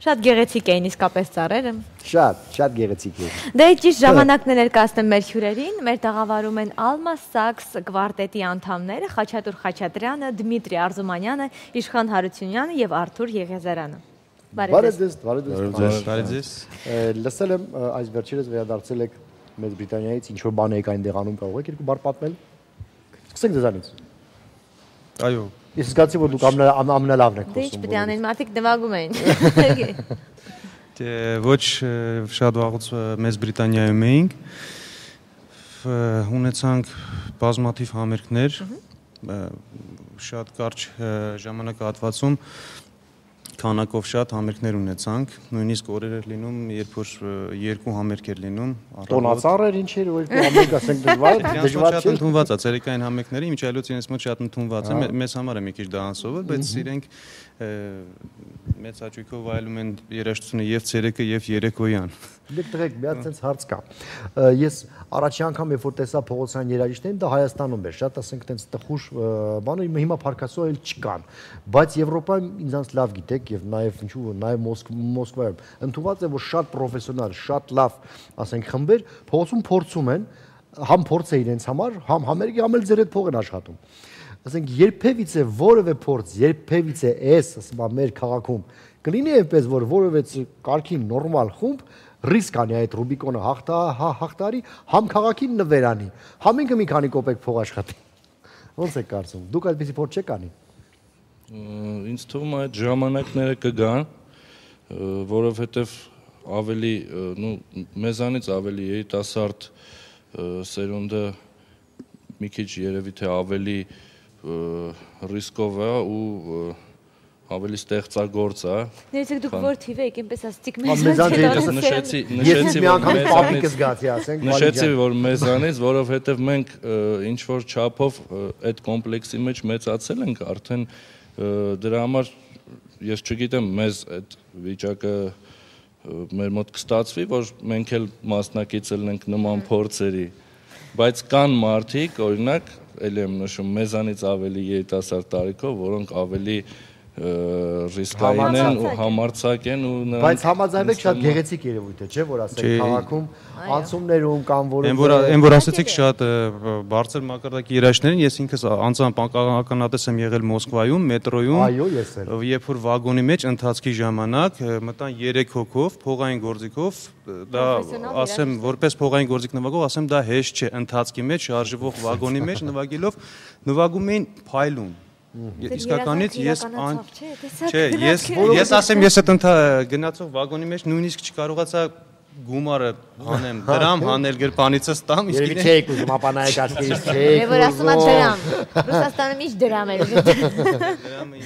Շատ գեղեցիկ էին իսկապես ծառերը։ Շատ գեղեցիկ է։ Դե ճիշտ ժամանակն է ներկայացնեմ մեր հյուրերին։ Մեր տաղավարում են Alma Sax կվարտետի անդամները Խաչատուր Խաչատրյանը, Դմիտրի Արզումանյանը, Իշխան Հարությունյանը եւ Արթուր Եղիազարյանը։ Բարև։ Լսել եմ այս վերջերս վերադարձել եք Մեծ Բրիտանիայից, ինչ որ բան եք այնտեղ անում, կարող եք երկու բառ պատմել։ Սկսենք ձեզանից։ Այո։ Ես զգացի, որ դուք ամենալավն եք խոսում։ Դե ինչ պետք է անեն, մարդիկ նվագում էին։ Ոչ շատ վաղուց Մեծ Բրիտանիայում էինք, ունեցանք բազմաթիվ համերգներ, շատ կարճ ժամանակահատվածում քանակով շատ համերգներ ունեցանք, նույնիսկ օրեր էր լինում, երբ որ երկու համերգ էր լինում։ Տոնածառ էր, ինչ էր, որ երկու համերգ ասենք դժվար շատ ընդունված է, ցերեկային համերգները իմիջ այլոց իրենց մոտ շատ ընդունված է, մեզ համար է մի քիչ դա անսովոր, բայց իրենք մեծ հաճույքով այլում են երաժշտությունը եւ ցերեկը եւ երեկոյան։ Դե դրեք, մի հատ sense հարց կա։ Ես առաջի անգամ երբ որ տեսա փողոցային երաժիշտներին, դա Հայաստանում էր, շատ ասենք տենց տխուր բանը, հիմա փարկասո էլ չկան, բայց Եվրոպայում ինձանց լավ գիտեք եւ նաեւ ինչու նաեւ Մոսկվայում ընդունված է, որ շատ պրոֆեսիոնալ, շատ լավ, ասենք խմբեր փողոցում փորձում են, համ փորձ է իրենց համար, համ համերգի, համ էլ ձեր հետ փող են աշխատում։ Ասենք երբևիցե որևէ փորձ, երբևիցե ասում մեր քաղաքում կլինի այնպես, որ որևէ կարգին նորմալ խումբ ռիսկ անի այդ Ռուբիկոնը հաղթարի, համ քաղաքին նվերանի, համ ինքը մի քանի կոպեկ փող աշխատի։ Ոնց եք կարծում։ Դուք այդպեսի փորձ չեք անի։ Ինձ թվում է այդ ժամանակները կգան, որովհետև ավելի, մեզանից ավելի երիտասարդ սերունդը մի քիչ երևի թե ավելի ռիսկով է ու ավելի ստեղծագործ է։ Ներեցեք դուք որ թիվ եք, այնպես ասացիք նշեցի, որ մեզանից, որովհետև մենք ինչ որ չափով այդ կոմպլեքսի մեջ մեծացել ենք, արդեն դրա համար ես չգիտեմ, մեզ այդ վիճակը մեր մոտ կստացվի, որ մենք էլ մասնակիցել ենք նման փորձերի, բայց կան մարդիկ, օրինակ, էլի եմ նշում, մեզանից ավելի երիտասարդ տարիքով, որոնք ավելի ռիսկային են ու համարձակ են ու նրանք բայց համաձայնեք շատ գեղեցիկ երևույթ է, չէ՞, որ ասենք քաղաքում անցումներում կամ Այն որ ասեցիք շատ բարձր մակարդակի երաշխիքներին, ես ինքս անձամբ ականատես եմ եղել Մոսկվայում, մետրոյում։ Այո, ես էլ։ Երբ որ վագոնի մեջ ընթացքի ժամանակ մտան 3 հոգով փողային գործիքով, դա ասեմ, որպես փողային գործիք նվագող, ասեմ դա հեշտ չէ ընթացքի մեջ շարժվող վագոնի մեջ նվագելով, նվագում էին փայլուն։ Իսկականից ես ասեմ, ես այդ գնացող վագոնի մեջ նույնիսկ չկարողացա գումարը հանեմ, դրամ հանել գրպանիցս տամ, իսկ իրեն չէիք ուզում, ապանայեք աչքերից չէիք որ ասում է դրամ, Ռուսաստանը միշտ դրամ էր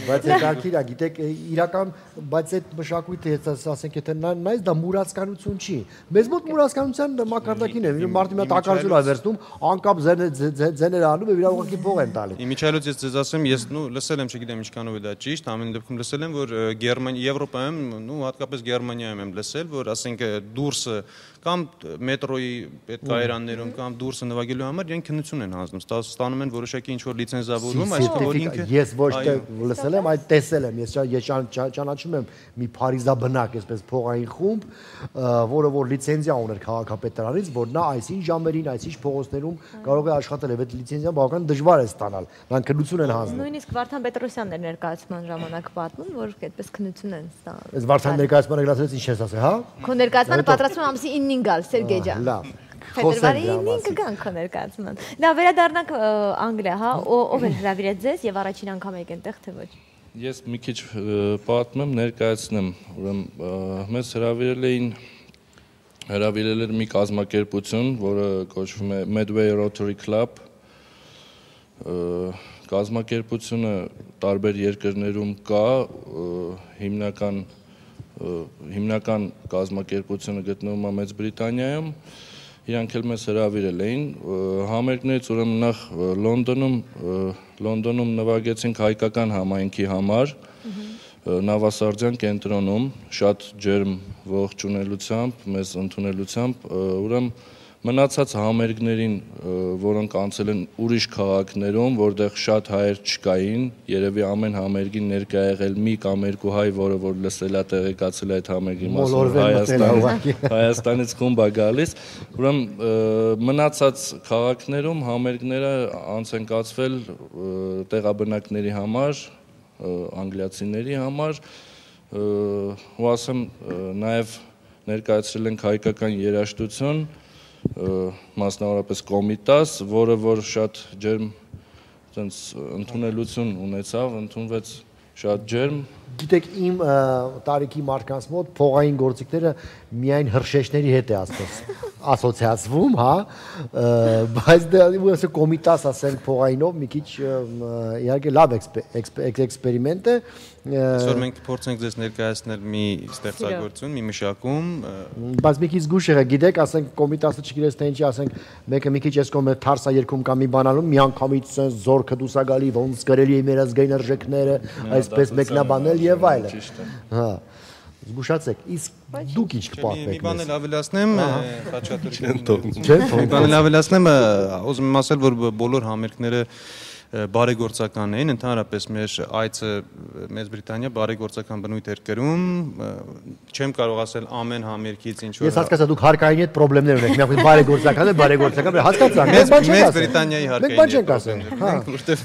բայց եկարքիրա, գիտեք, իրական, բայց այդ մշակույթը, ասենք, եթե նայես, դա մուրացկանություն չի, մեզ մոտ մուրացկանության մակարդակին է, մարդի մոտ ակարդուր է վերցնում, անկապ ձեներ անում և իրար ուղղակի փող են տալի։ Իմիջիայլոց ես ձեզ ասեմ, ես լսել եմ, չգիտեմ ինչքանով է դա ճիշտ, ամեն դեպքում լսել եմ, որ Եվրոպայում, հատկապես Գերմանիայում եմ լսել, որ ասենք դուրսը կամ մետրոյի այդ կայարաններում կամ դուրսը նվագելու համար իրենք քննություն են հանձնում, ստանում են որոշակի ինչ-որ լիցենզավորում, այսինքն որ ինքը ես ոչ թե լսել եմ, այլ տեսել եմ, ես ճանաչում եմ մի փարիզաբնակ, այսպես փողային խումբ, որը որ լիցենզիա ուներ քաղաքապետարանից, որ նա այսինչ ժամերին, այսինչ փողոցներում կարող է աշխատել, եւ այդ լիցենզիան բավական դժվար է ստանալ, նրանք քննություն են հանձնում։ Նույնիսկ Վարդան Պետրոսյանն էր ներկայացման ժամանակ պատմում, որ այդպես քննություն են ստանում։ Այս Վարդան ներկայացմանը գնացած ինչ ես ասել, հա։ Քո ներկայացմանը պատրաստվում եմ ամսի 9-ին գալ, Սերգեյ ջան։ Լավ։ Փետրվարի 9-ին կգան քո ներկայացման։ Դա վերադառնանք Անգլիա, հա, ով էր հրավիրեց ձեզ եւ առաջին անգամ եք այնտեղ թե ոչ։ Ես մի քիչ պատմեմ, ներկայացնեմ, ուրեմն մեզ հրավիրել էր մի կազմակերպություն, որը կոչվում է Medway Rotary Club, կազմակերպությունը տարբեր երկրներում կա, հիմնական կազմակերպությունը գտնվում է Մեծ Բրիտանիայում, իրանք էլ մեզ հրավիրել էին, համերգներից ուրեմն նախ Լոնդոնում նվագեցինք հայկական համայնքի համար, Նավասարդյան կենտրոնում, շատ ջերմ ողջունելությամբ, մեզ ընդունելությամբ, ուրեմն մնացած համերգներին, որոնք անցել են ուրիշ քաղաքներում, որտեղ շատ հայեր չկային, երևի ամեն համերգին ներկա եղել մի կամ երկու հայ, որը որ լսել է, տեղեկացել է այդ համերգի մասին, Հայաստանից խումբ է գալիս, ուրեմն մնացած քաղաքներում համերգները անց են կացվել տեղաբնակների համար, անգլիացիների համար, ու ասեմ, նաև ներկայացրել ենք հայկական երաժշտություն, մասնավորապես Կոմիտաս, որը որ շատ ջերմ ընդունելություն ունեցավ, ընդունվեց շատ ջերմ։ Գիտեք, իմ տարիքի մարդկանց մոտ փողային գործիքները միայն հրշեջների հետ է ասոցիացվում, հա, բայց դա Կոմիտաս ասենք փողայինով մի քիչ իհարկե լավ էքսպերիմենտ է։ Այսօր մենք փորձենք ձեզ ներկայացնել մի ստեղծագործություն, մի մշակում, բայց մի քիչ զգուշ եղեք, գիտեք, ասենք Կոմիտասը չգիտես թե ինչի, ասենք մեկը մի քիչ էս կողմը թարսա երկում կամ մի բանալում, մի անգամից sense զորքը դուսա գալի, ոնց գրելի է մեր ազգային արժեքները, այսպես մեկնաբանել եւ այլն։ Հա։ Զգուշացեք, իսկ դուք ինչ կպատմեք։ Մի բան էլ ավելացնեմ, Խաչատուրյան։ Մի բան էլ ավելացնեմ, ուզում եմ ասել, որ բոլոր համերգները բարեգործական էին, ընդհանրապես մեր այցը Մեծ Բրիտանիա բարեգործական բնույթ էր կրում, չեմ կարող ասել ամեն համերգից ինչ որ։ Ես հասկացա, դուք հարկայինի հետ խնդիրներ ունեք, միայն բարեգործական է, հասկացա։ Մեծ Բրիտանիայի հարկայինի։ Մենք բան չենք ասել, հա։ Որտեվ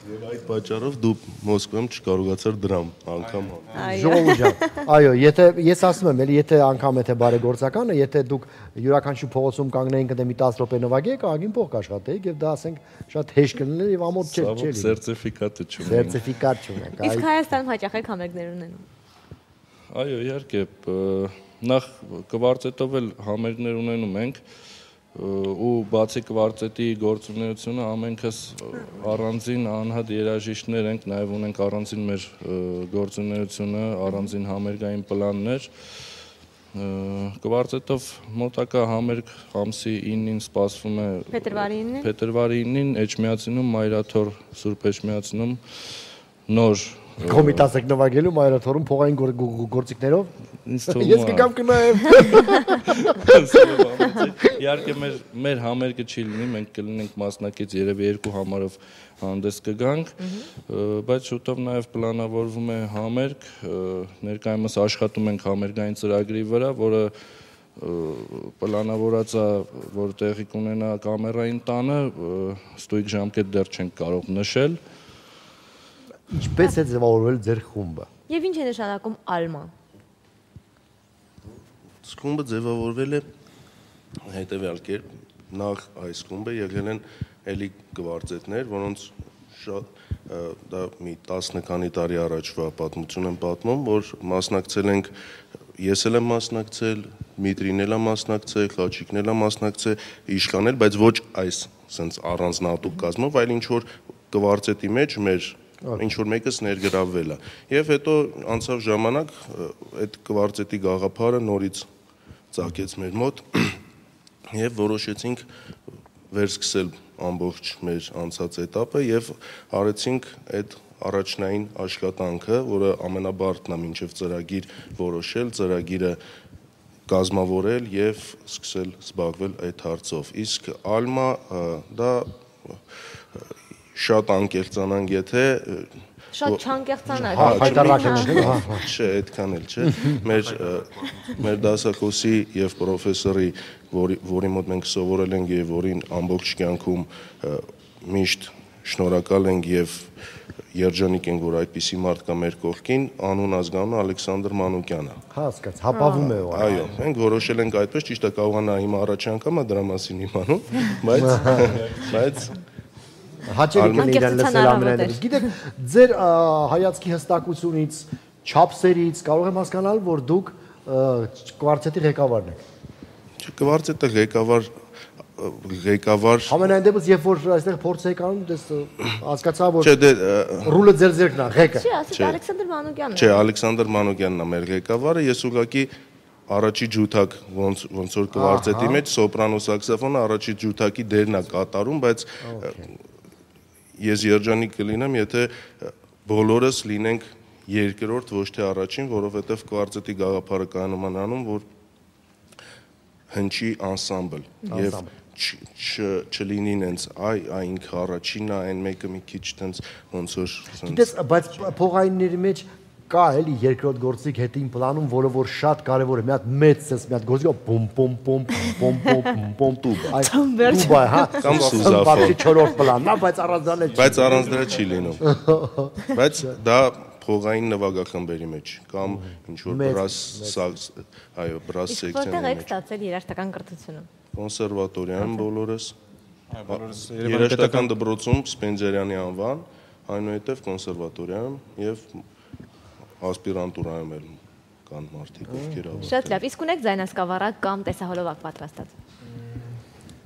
Եվ այդ պատճառով դու Մոսկվայում չկարողացար դրամ անգամ։ Ժողովուրդ ջան, այո, եթե ես ասում եմ, էլի եթե անգամ եթե բարեգործականը, եթե դուք յուրաքանչյուր փողոցում կանգնեինք ընդ մի 10 րոպե նվագեիք, ագին փող կաշխատեիք եւ դա ասենք շատ հեշտ կլիներ եւ ամոթ չէ։ Սերտիֆիկատը չունենք։ Սերտիֆիկատ չունենք։ Իսկ Հայաստանում հաճախ եք համերգներ ունենում։ Այո, իհարկե, նախ կվարտետով էլ համերգներ ունենում ենք ու բացի կվարտետի գործունեությունը ամենքս առանձին անհատ երաժիշտներ ենք, նաև ունենք առանձին մեր գործունեությունը, առանձին համերգային պլաններ։ Կվարտետով մոտակա համերգ ամսի 9-ին սպասվում է Փետրվարի 9-ին Էջմիածինում, Մայրաթոր Սուրբ Էջմիածինում նոր Կոմիտաս եք նվագելու մայրաթորում փողային գործիքներով։ Ինձ թվում է։ Ես կգամ կնայեմ։ Իհարկե մեր համերգը չի լինի, մենք կլինենք մասնակից երևի 2 համարով հանդես կգանք, բայց շուտով նաև պլանավորվում է համերգ, ներկայումս աշխատում ենք համերգային ծրագրի վրա, որը պլանավորած է, որ տեղի կունենա կամերային տանը, ստույգ ժամկետ դեռ չենք կարող նշել։ Ինչպես է ձևավորվել ձեր խումբը։ Եվ ինչ է նշանակում ալմա։ Խումբը ձևավորվել է հետևյալ կերպ, նախ այս խումբը եկել են էլի կվարտետներ, որոնց շատ դա մի 10 քանի տարի առաջվա պատմություն եմ պատմում, որ մասնակցել ենք, ես էլ եմ մասնակցել, Դմիտրին էլ է մասնակցել, Խաչիկն էլ է մասնակցել, Իշխանել, բայց ոչ այս sense առանձնահատուկ կազմով, այլ ինչ որ կվարտետի մեջ մեր ինչ որ մեկս ներգրավվել է։ Եվ հետո անցավ ժամանակ, այդ կվարտետի գաղափարը նորից ծագեց մեր մոտ եւ որոշեցինք վերսկսել ամբողջ մեր անցած էտապը եւ արեցինք այդ առաջնային աշխատանքը, որը ամենաբարդն է մինչեւ ծրագիր որոշել, ծրագիրը կազմավորել եւ սկսել զբաղվել այդ հարցով։ Իսկ ալմա դա շատ անկեղծանանք, եթե Շատ չանկեղծանանք։ Չէ, այդքան էլ չէ։ Մեր դասախոսի եւ պրոֆեսորի, որի մոտ մենք սովորել ենք եւ որին ամբողջ կյանքում միշտ շնորհակալ ենք եւ երջանիկ ենք, որ այդպիսի մարդ կա մեր կողքին, անուն ազգանունը Ալեքսանդր Մանուկյանը։ Հասկաց, հապավում է։ Այո, մենք որոշել ենք այդպես, ճիշտ է, կարողանա հիմա առաջ անգամ է դրա մասին իմանում, բայց հաճելի կլինի իրեն լսել ամենայնիվ։ Գիտեք, ձեր հայացքի հստակությունից, չափսերից կարող եմ հասկանալ, որ դուք կվարտետի ղեկավարն եք։ Կվարտետը ղեկավար Ամենայն դեպս, երբ որ այստեղ փորձ եք անում, դες հասկացա, որ ռուլը ձեր ձեռքն է, ղեկը։ Չի, ասեք Ալեքսանդր Մանուկյանն է։ Չէ, Ալեքսանդր Մանուկյանն է մեր ղեկավարը, ես ուղղակի առաջի ջութակ ոնց որ կվարտետի մեջ սոպրանո սաքսոֆոնը առաջի ջութակի դերն է կատարում, բայց ես երջանիկ կլինեմ, եթե բոլորս լինենք երկրորդ, ոչ թե առաջին, որովհետև կվարտետի գաղափարը կանոնանում, որ հնչի անսամբլ եւ չլինի նենց այ ինքը առաջինն է, այն մեկը մի քիչ տենց ոնց որ Գիտես, բայց փողայինների մեջ կա էլի երկրորդ գործիք հետին պլանում, որը որ շատ կարևոր է, մի հատ մեծ sense, մի հատ գործիք բում բում բում բում բում տուբա, հա, կամ սուզաֆոն, չորրորդ պլանն է, բայց առանց դրա չի լինում։ Բայց դա փողային նվագախմբերի մեջ կամ ինչ որ բրաս սեկցիաների մեջ։ Որտեղ եք ստացել երաժշտական կրթությունը։ Կոնսերվատորիայում բոլորս։ Երաժշտական դպրոցում Սպենդիարյանի անվան, այնուհետև կոնսերվատորիայում եւ ասպիրանտուրայում էլ կան մարդիկ, ովքեր ավարտել։ Շատ լավ, իսկ ունեք ձայնասկավառակ կամ տեսահոլովակ պատրաստած։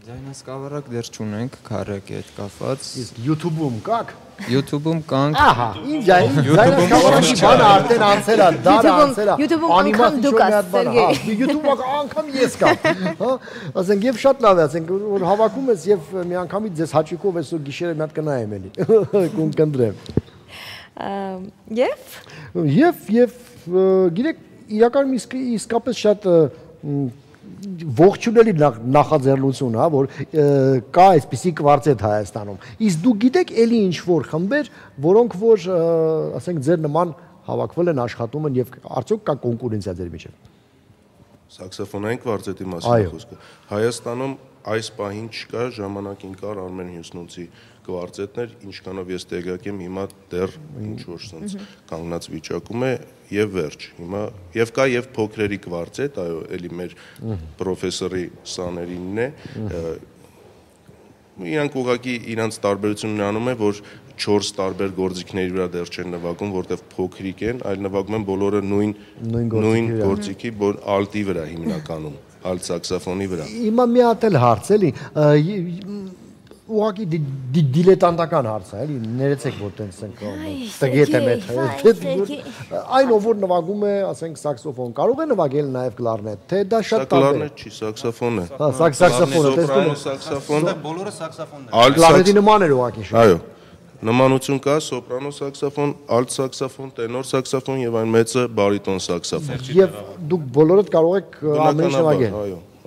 Ձայնասկավառակ դեռ չունենք, քարակի հետ կապված։ Իսկ YouTube-ում կաք։ YouTube-ում կանք։ Ահա, ինչ է, ձայնասկավառակի բանը արդեն անցել է, դարը անցել է։ YouTube-ում անգամ դուք ասեք։ YouTube-ում անգամ ես կամ։ Հա, ասենք եւ շատ լավ է, ասենք որ հավաքում ես եւ մի անգամից ձեզ հաճիկով այսօր գիշերը մի հատ կնայեմ էլի։ Կընկնդրեմ։ Եվ գիտեք, իրականում իսկապես շատ ողջունելի նախաձեռնություն, հա, որ կա այսպիսի կվարտետ Հայաստանում։ Իսկ դուք գիտեք էլի ինչ որ խմբեր, որոնք որ ասենք ձեր նման հավաքվել են, աշխատում են եւ արդյոք կա կոնկուրենցիա ձեր միջեւ։ Սաքսոֆոնային կվարտետի մասին խոսքը։ Հայաստանում այս պահին չկա, ժամանակին կար Արմեն Հյուսնոցի կվարտետներ, ինչքանով ես տեղյակ եմ, հիմա դեռ ինչ որ sense կանգնած վիճակում է եւ վերջ։ Հիմա եւ կա եւ փոքրերի կվարտետ, այո, էլի մեր պրոֆեսորի սաներինն է։ Իրանք ուղղակի իրանց տարբերությունն անում է, որ 4 տարբեր գործիքների վրա դեռ չեն նվագում, որտեղ փոքրիկ են, այլ նվագում են բոլորը նույն գործիքի, որ ալտի վրա հիմնականում, ալտ սաքսոֆոնի վրա։ Հիմա մի հատ էլ հարց էլի, ուղղակի դիլետանտական հարց է, էլի, ներեցեք, որ տենց ենք տգետ եմ այդ, այն ով որ նվագում է, ասենք, սաքսոֆոն, կարող է նվագել նաև կլարնետ, թե դա շատ տարբեր է։ Կլարնետ չի, սաքսոֆոն է։ Սաքսոֆոնը, տեսնում բոլորը սաքսոֆոնն է։ Կլարնետի նման էր ուղղակի։ Այո։ նմանություն կա սոպրանո սաքսոֆոն, ալտ սաքսոֆոն, տենոր սաքսոֆոն եւ այն մեծը բարիտոն սաքսոֆոն։ Եվ դուք բոլորդ կարող եք ամեն ինչ նվագել։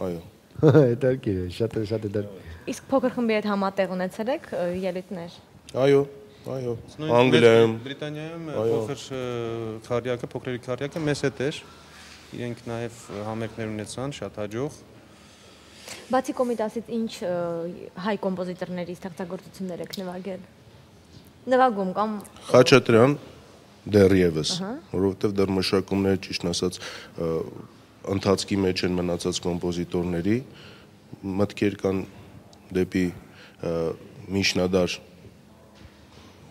Այո։ Հետաքրքիր է, շատ է։ Իսկ փոքր խմբի հետ համատեղ ունեցել եք ելույթներ։ Այո։ Անգլիայում, Բրիտանիայում փոքր քարյակը, փոքրերի քարյակը մեզ հետ էր։ Իրենք նաև համերգներ ունեցան, շատ հաջող։ Բացի Կոմիտասից ինչ հայ կոմպոզիտորների ստեղծագործություններ եք նվագել։ Նվագում կամ Խաչատրյան դեռևս, որովհետև դեռ մշակումները ճիշտ ասած ընթացքի մեջ են մնացած կոմպոզիտորների, մտքեր կան դեպի միջնադար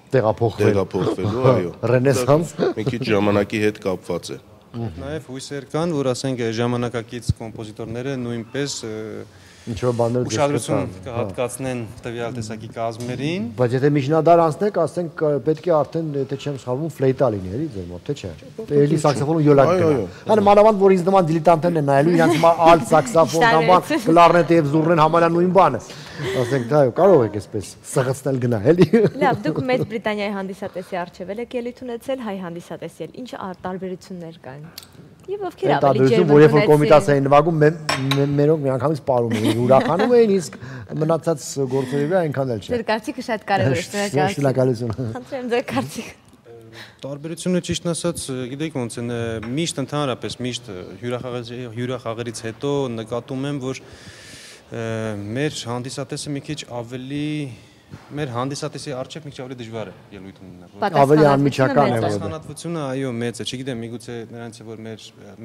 տեղափոխվելու, այո։ Ռենեսանս։ Մի քիչ ժամանակի հետ կապված է։ Նաև հույսեր կան, որ ասենք ժամանակակից կոմպոզիտորները նույնպես ինչ-որ բաներ ուշադրություն կհատկացնեն տվյալ տեսակի կազմերին։ Բայց եթե միջնադար անցնեք, ասենք պետք է արդեն, եթե չեմ սխալվում, ֆլեյտա լինի, էլի ձեր մոտ, թե չէ։ Էլի սաքսոֆոնը յոլակ կնա։ Այն մանավանդ որ ինձ նման դիլետանտներն են նայելու, իրանց հիմա ալտ սաքսոֆոն, կամ կլարնետ եւ զուռնեն համարյա նույն բանը։ Ասենք դա կարող եք այսպես սղացնել գնա, էլի։ Լավ, դուք Մեծ Բրիտանիայի հանդիսատեսի առջև եք ելույթ ունեցել, հայ հանդիսատեսի էլ ինչ տարբերություններ կան։ Եվ ովքեր ավելի ջերմ որ երբ որ կոմիտաս էին նվագում, մերոնք միանգամից պարում էին, ուրախանում էին, իսկ մնացած գործերի վրա այնքան էլ չէ։ Ձեր կարծիքը շատ կարևոր է, շնորհակալություն։ Խնդրեմ ձեր կարծիքը։ Տարբերությունը ճիշտ ասած, գիտեք ոնց է, միշտ ընդհանրապես միշտ հյուրախաղերից հետո նկատում եմ, որ մեր հանդիսատեսը մի քիչ ավելի մեր հանդիսատեսի առջև մի քիչ ավելի դժվար է ելույթ ունենալ։ Ավելի անմիջական է։ Պատասխանատվությունը այո մեծ է, չգիտեմ, միգուցե նրանց է որ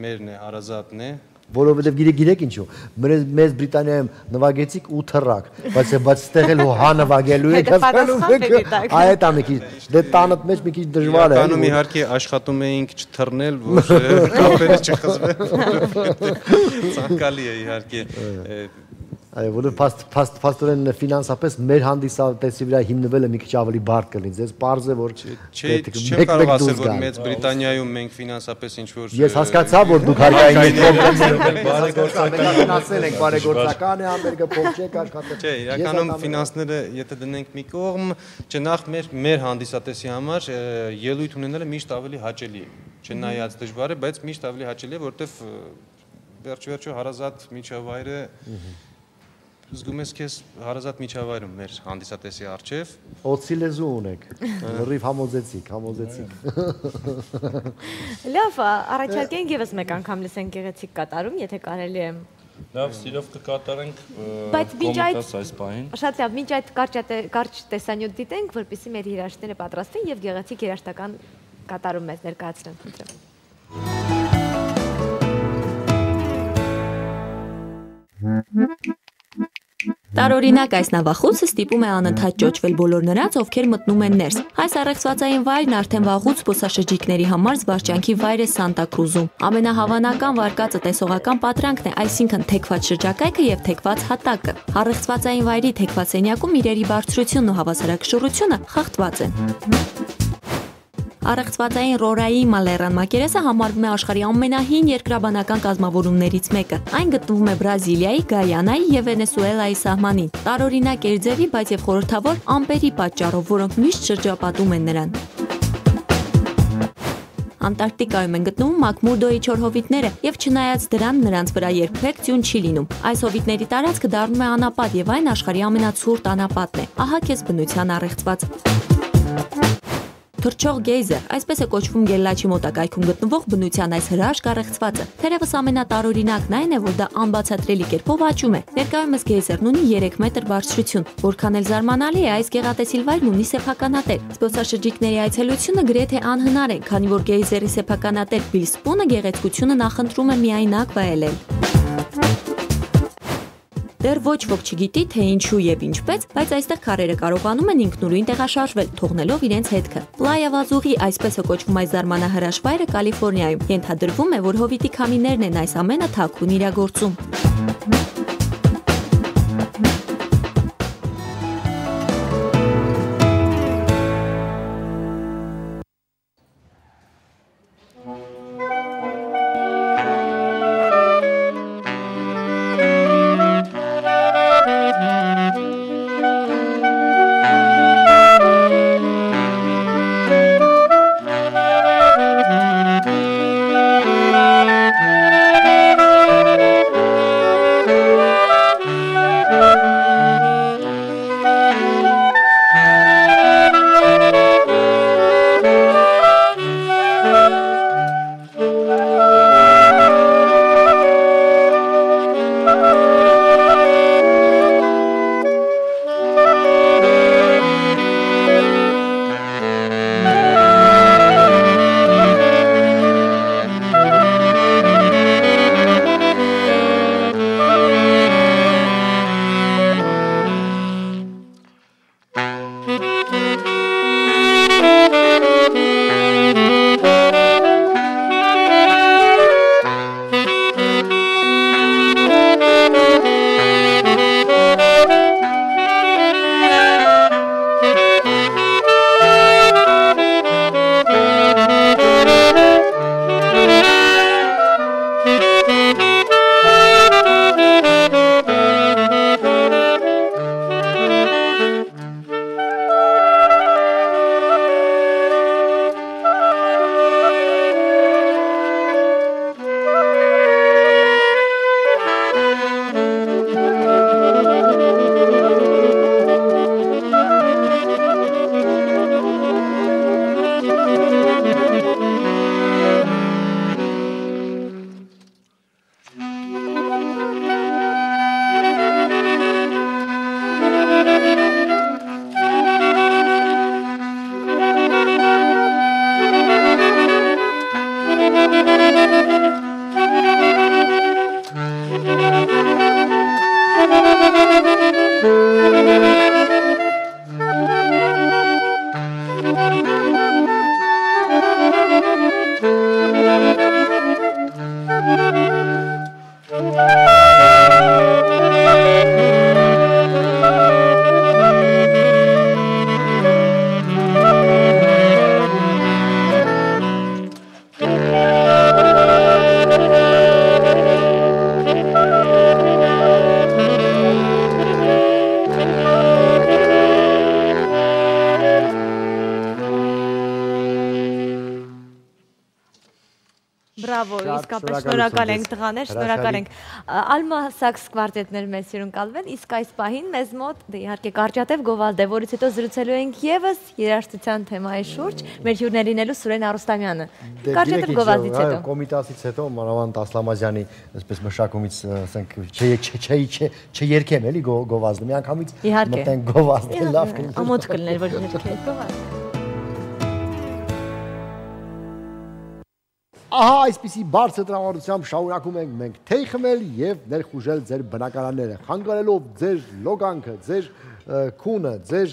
մերն է, հարազատն է։ Որովհետև գիտեք ինչու, մեզ Բրիտանիայում նվագեցիք ու թռակ, բայց ստեղ էլ հա նվագելու եք, հասկանում եք, այդ է մի քիչ, դե տանդ մեջ մի քիչ դժվար է։ Բանում իհարկե աշխատում էինք չթռնել, որ կապերը չխզվեն։ Ցանկալի է իհարկե։ Այո, որովհետև փաստորեն ֆինանսապես մեր հանդիսատեսի վրա հիմնվելը մի քիչ ավելի բարդ կլինի։ Ձեզ պարզ է որ չեմ կարող ասել որ Մեծ Բրիտանիայում մենք ֆինանսապես ինչ որ Ես հասկացա որ դուք հարկային բարեգործական ենք, բարեգործական է Ամերիկա փոխչեք աշխատել։ Չէ, իրականում ֆինանսները եթե դնենք մի կողմ, չնախ մեր հանդիսատեսի համար ելույթ ունենալը միշտ ավելի հաճելի է։ Չնայած դժվար է, բայց միշտ ավելի հաճելի է, որովհետև վերջ-վերջո հարազատ միջավայրը զգում ես քեզ հարազատ միջավայրում մեր հանդիսատեսի առջև։ Օծի լեզու ունեք։ Լրիվ համոզեցիք։ Լավ, առաջարկենք եւս մեկ անգամ լսենք գեղեցիկ կատարում, եթե կարելի է։ Լավ, սիրով կկատարենք կոմիտաս այս պահին։ Շատ լավ, մինչ այդ կարճ տեսանյութ դիտենք, որպեսզի մեր երաժիշտները պատրաստվեն եւ գեղեցիկ երաժշտական կատարում մեզ ներկայացնեն, խնդրեմ։ Տարօրինակ այս նավախոցը ստիպում է անընդհատ ճոճվել բոլոր նրանց, ովքեր մտնում են ներս։ Այս առեղծվածային վայրն արդեն վաղուց զբոսաշրջիկների համար զվարճանքի վայր է Սանտա Կրուզում։ Ամենահավանական վարկածը տեսողական պատրանքն է, այսինքն թեքված շրջակայքը եւ թեքված հատակը։ Առեղծվածային վայրի թեքված սենյակում իրերի բարձրությունն ու հավասարակշռությունը խախտված են։ Առեղծվածային Ռորայի Մալերան մակերեսը համարվում է աշխարհի ամենահին երկրաբանական կազմավորումներից մեկը։ Այն գտնվում է Բրազիլիայի, Գայանայի եւ Վենեսուելայի սահմանին։ Տարօրինակ էրձևի, բայց եւ խորհրդավոր ամպերի պատճառով, որոնք միշտ շրջապատում են նրան։ Անտարկտիկայում են գտնվում Մակմուրդոյի 4 հովիտները եւ չնայած դրան նրանց վրա երբեք ձյուն չի լինում։ Այս հովիտների տարածքը դառնում է անապատ եւ այն աշխարհի ամենացուրտ անապատն է։ Ահա քեզ բնության առեղծված։ Թռչող գեյզեր, այսպես է կոչվում Գելլաչի մոտակայքում գտնվող բնության այս հրաշք առեղծվածը։ Թերևս ամենատարօրինակն այն է, որ դա անբացատրելի կերպով աճում է։ Ներկայումս գեյզերն ունի 3 մետր բարձրություն, որքան էլ զարմանալի է, այս գեղատեսիլ վայրն ունի սեփականատեր։ Զբոսաշրջիկների այցելությունը գրեթե անհնար է, քանի որ գեյզերի սեփականատեր Բիլ Սպունը գեղեցկությունը նախընտրում է միայնակ վայելել։ Դեռ ոչ ոք չգիտի, թե ինչու եւ ինչպես, բայց այստեղ քարերը կարողանում են ինքնուրույն տեղաշարժվել, թողնելով իրենց հետքը։ Պլայա Վազուղի, այսպես է կոչվում այս զարմանահրաշ վայրը Կալիֆոռնիայում։ Ենթադրվում է, որ հովիտի քամիներն են այս ամենը թաքուն իրագործում։ Բրավո, իսկապես շնորհակալ ենք տղաներ, շնորհակալ ենք։ Ալմա Սաքս կվարտետներ մեզ սիրուն կալվեն, իսկ այս պահին մեզ մոտ իհարկե Կարճատև Գովազդ է, որից հետո զրուցելու ենք եւս երաժշտության թեմայի շուրջ, մեր հյուրն լինելու Սուրեն Արուստամյանը։ Կարճատև Գովազդից հետո։ Կոմիտասից հետո Մանավանդ Ասլամազյանի, այսպես մշակումից, ասենք, չերկեմ էլի Գովազդը, մի անգամից մտենք Գովազդ, լավ կլիներ։ Ամոթ կլիներ, որ երգեր Գովազդ։ Ահա այսպիսի բարձր տրամադրությամբ շարունակում ենք մենք թեյ խմել եւ ներխուժել ձեր բնակարանները, խանգարելով ձեր լոգանքը, ձեր քունը, ձեր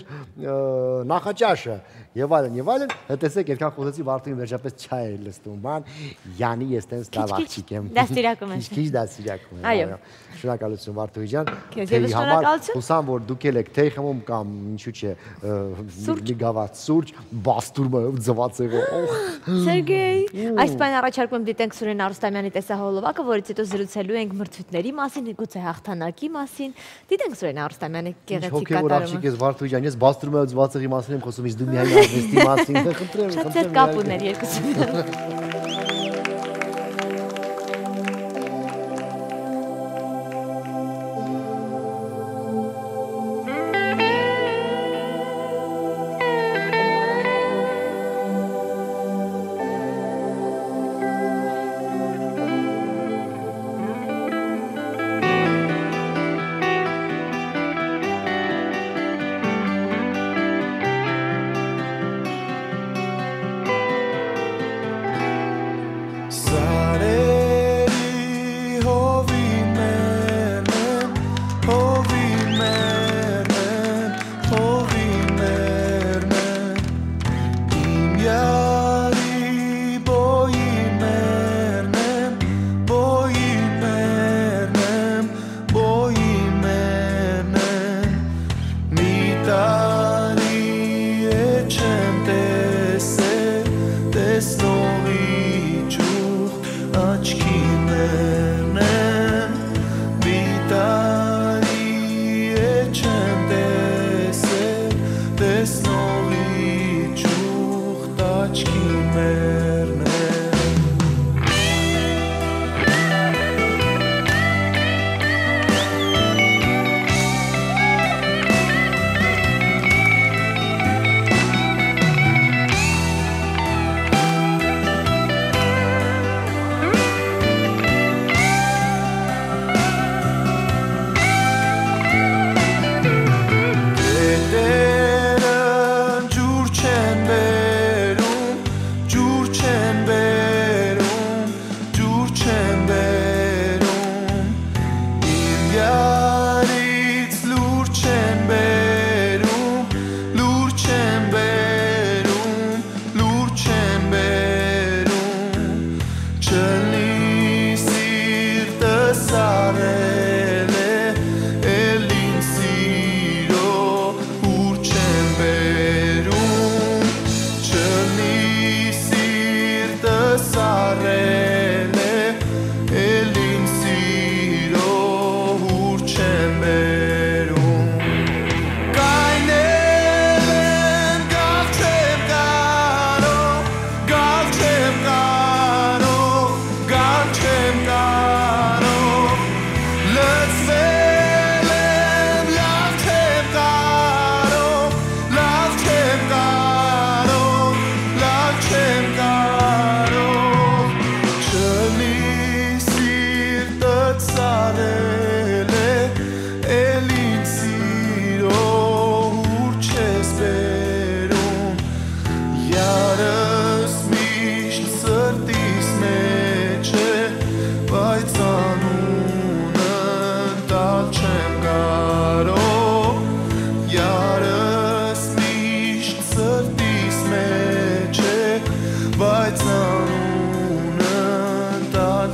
նախաճաշը եւ այլն, տեսեք երկան խոսեցի Վարդուհին վերջապես չայ էր լստում, բան Յանի ես տենց լավ աղջիկ եմ։ Դաստիարակում եմ։ Քիչ դաստիարակում եմ։ Այո։ Շնորհակալություն Վարդուհի ջան։ Քեզ եւս շնորհակալություն։ Հուսամ որ դուք եք թեյ խմում կամ ինչու՞ չէ մի գավաթ սուրճ, բաստուրմով ձվածեղով։ Սերգեյ, այս բան առաջարկում եմ դիտենք Սուրեն Արուստամյանի տեսահոլովակը, որից հետո զրուցելու ենք մրցույթների մասին, գուցե հաղթանակի մասին։ Դիտենք Սուրեն Արուստամյանի գեղեցիկ Աղջիկ ես Վարդուհի ջան, ես բաստուրմով ձվածեղի մասին եմ խոսում, իսկ դու միայն արվեստի մասին խնդրեմ։ Շատ ծեր կապ ուներ երկուսը։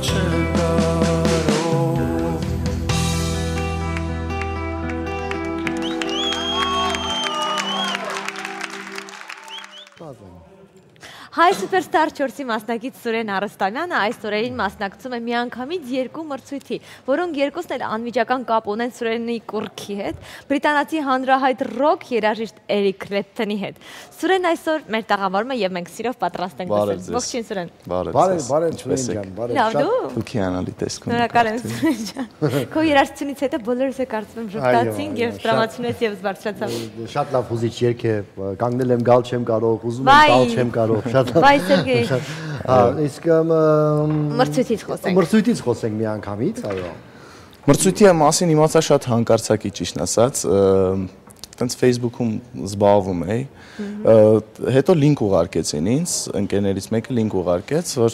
չեմ կարող Հայ Սուպերստար 4-ի մասնակից Սուրեն Արստամյանը այս օրերին մասնակցում է միանգամից 2 մրցույթի, որոնք երկուսն էլ անմիջական կապ ունեն Սուրենի կուռքի հետ, բրիտանացի հանրահայտ ռոք երաժիշտ Էրիկ Քլեպտոնի հետ։ Սուրեն այսօր մեր տաղավարում է եւ մենք սիրով պատրաստ ենք լսել։ Ողջույն Սուրեն։ Բարև, Սուրեն ջան, բարև։ Լավ դու։ Դուք հիանալի տեսք ունեք։ Շնորհակալ եմ Սուրեն ջան։ Քո երաժշտությունից հետո բոլորս է կարծում եմ ժպտացին եւ տրամադրությունից եւս բարձրացավ։ Շատ լավ հուզիչ երգ է, կանգնել եմ գալ չեմ կարող, ուզում եմ տալ չեմ կարող։ Վայ Սերգեյ։ Իսկ մրցույթից խոսենք։ Մրցույթից խոսենք միանգամից, այո։ Մրցույթի մասին իմացա շատ հանկարծակի ճիշտ ասած, տենց Facebook-ում զբաղվում էի, հետո լինք ուղարկեցին ինձ, ընկերներից մեկը լինք ուղարկեց, որ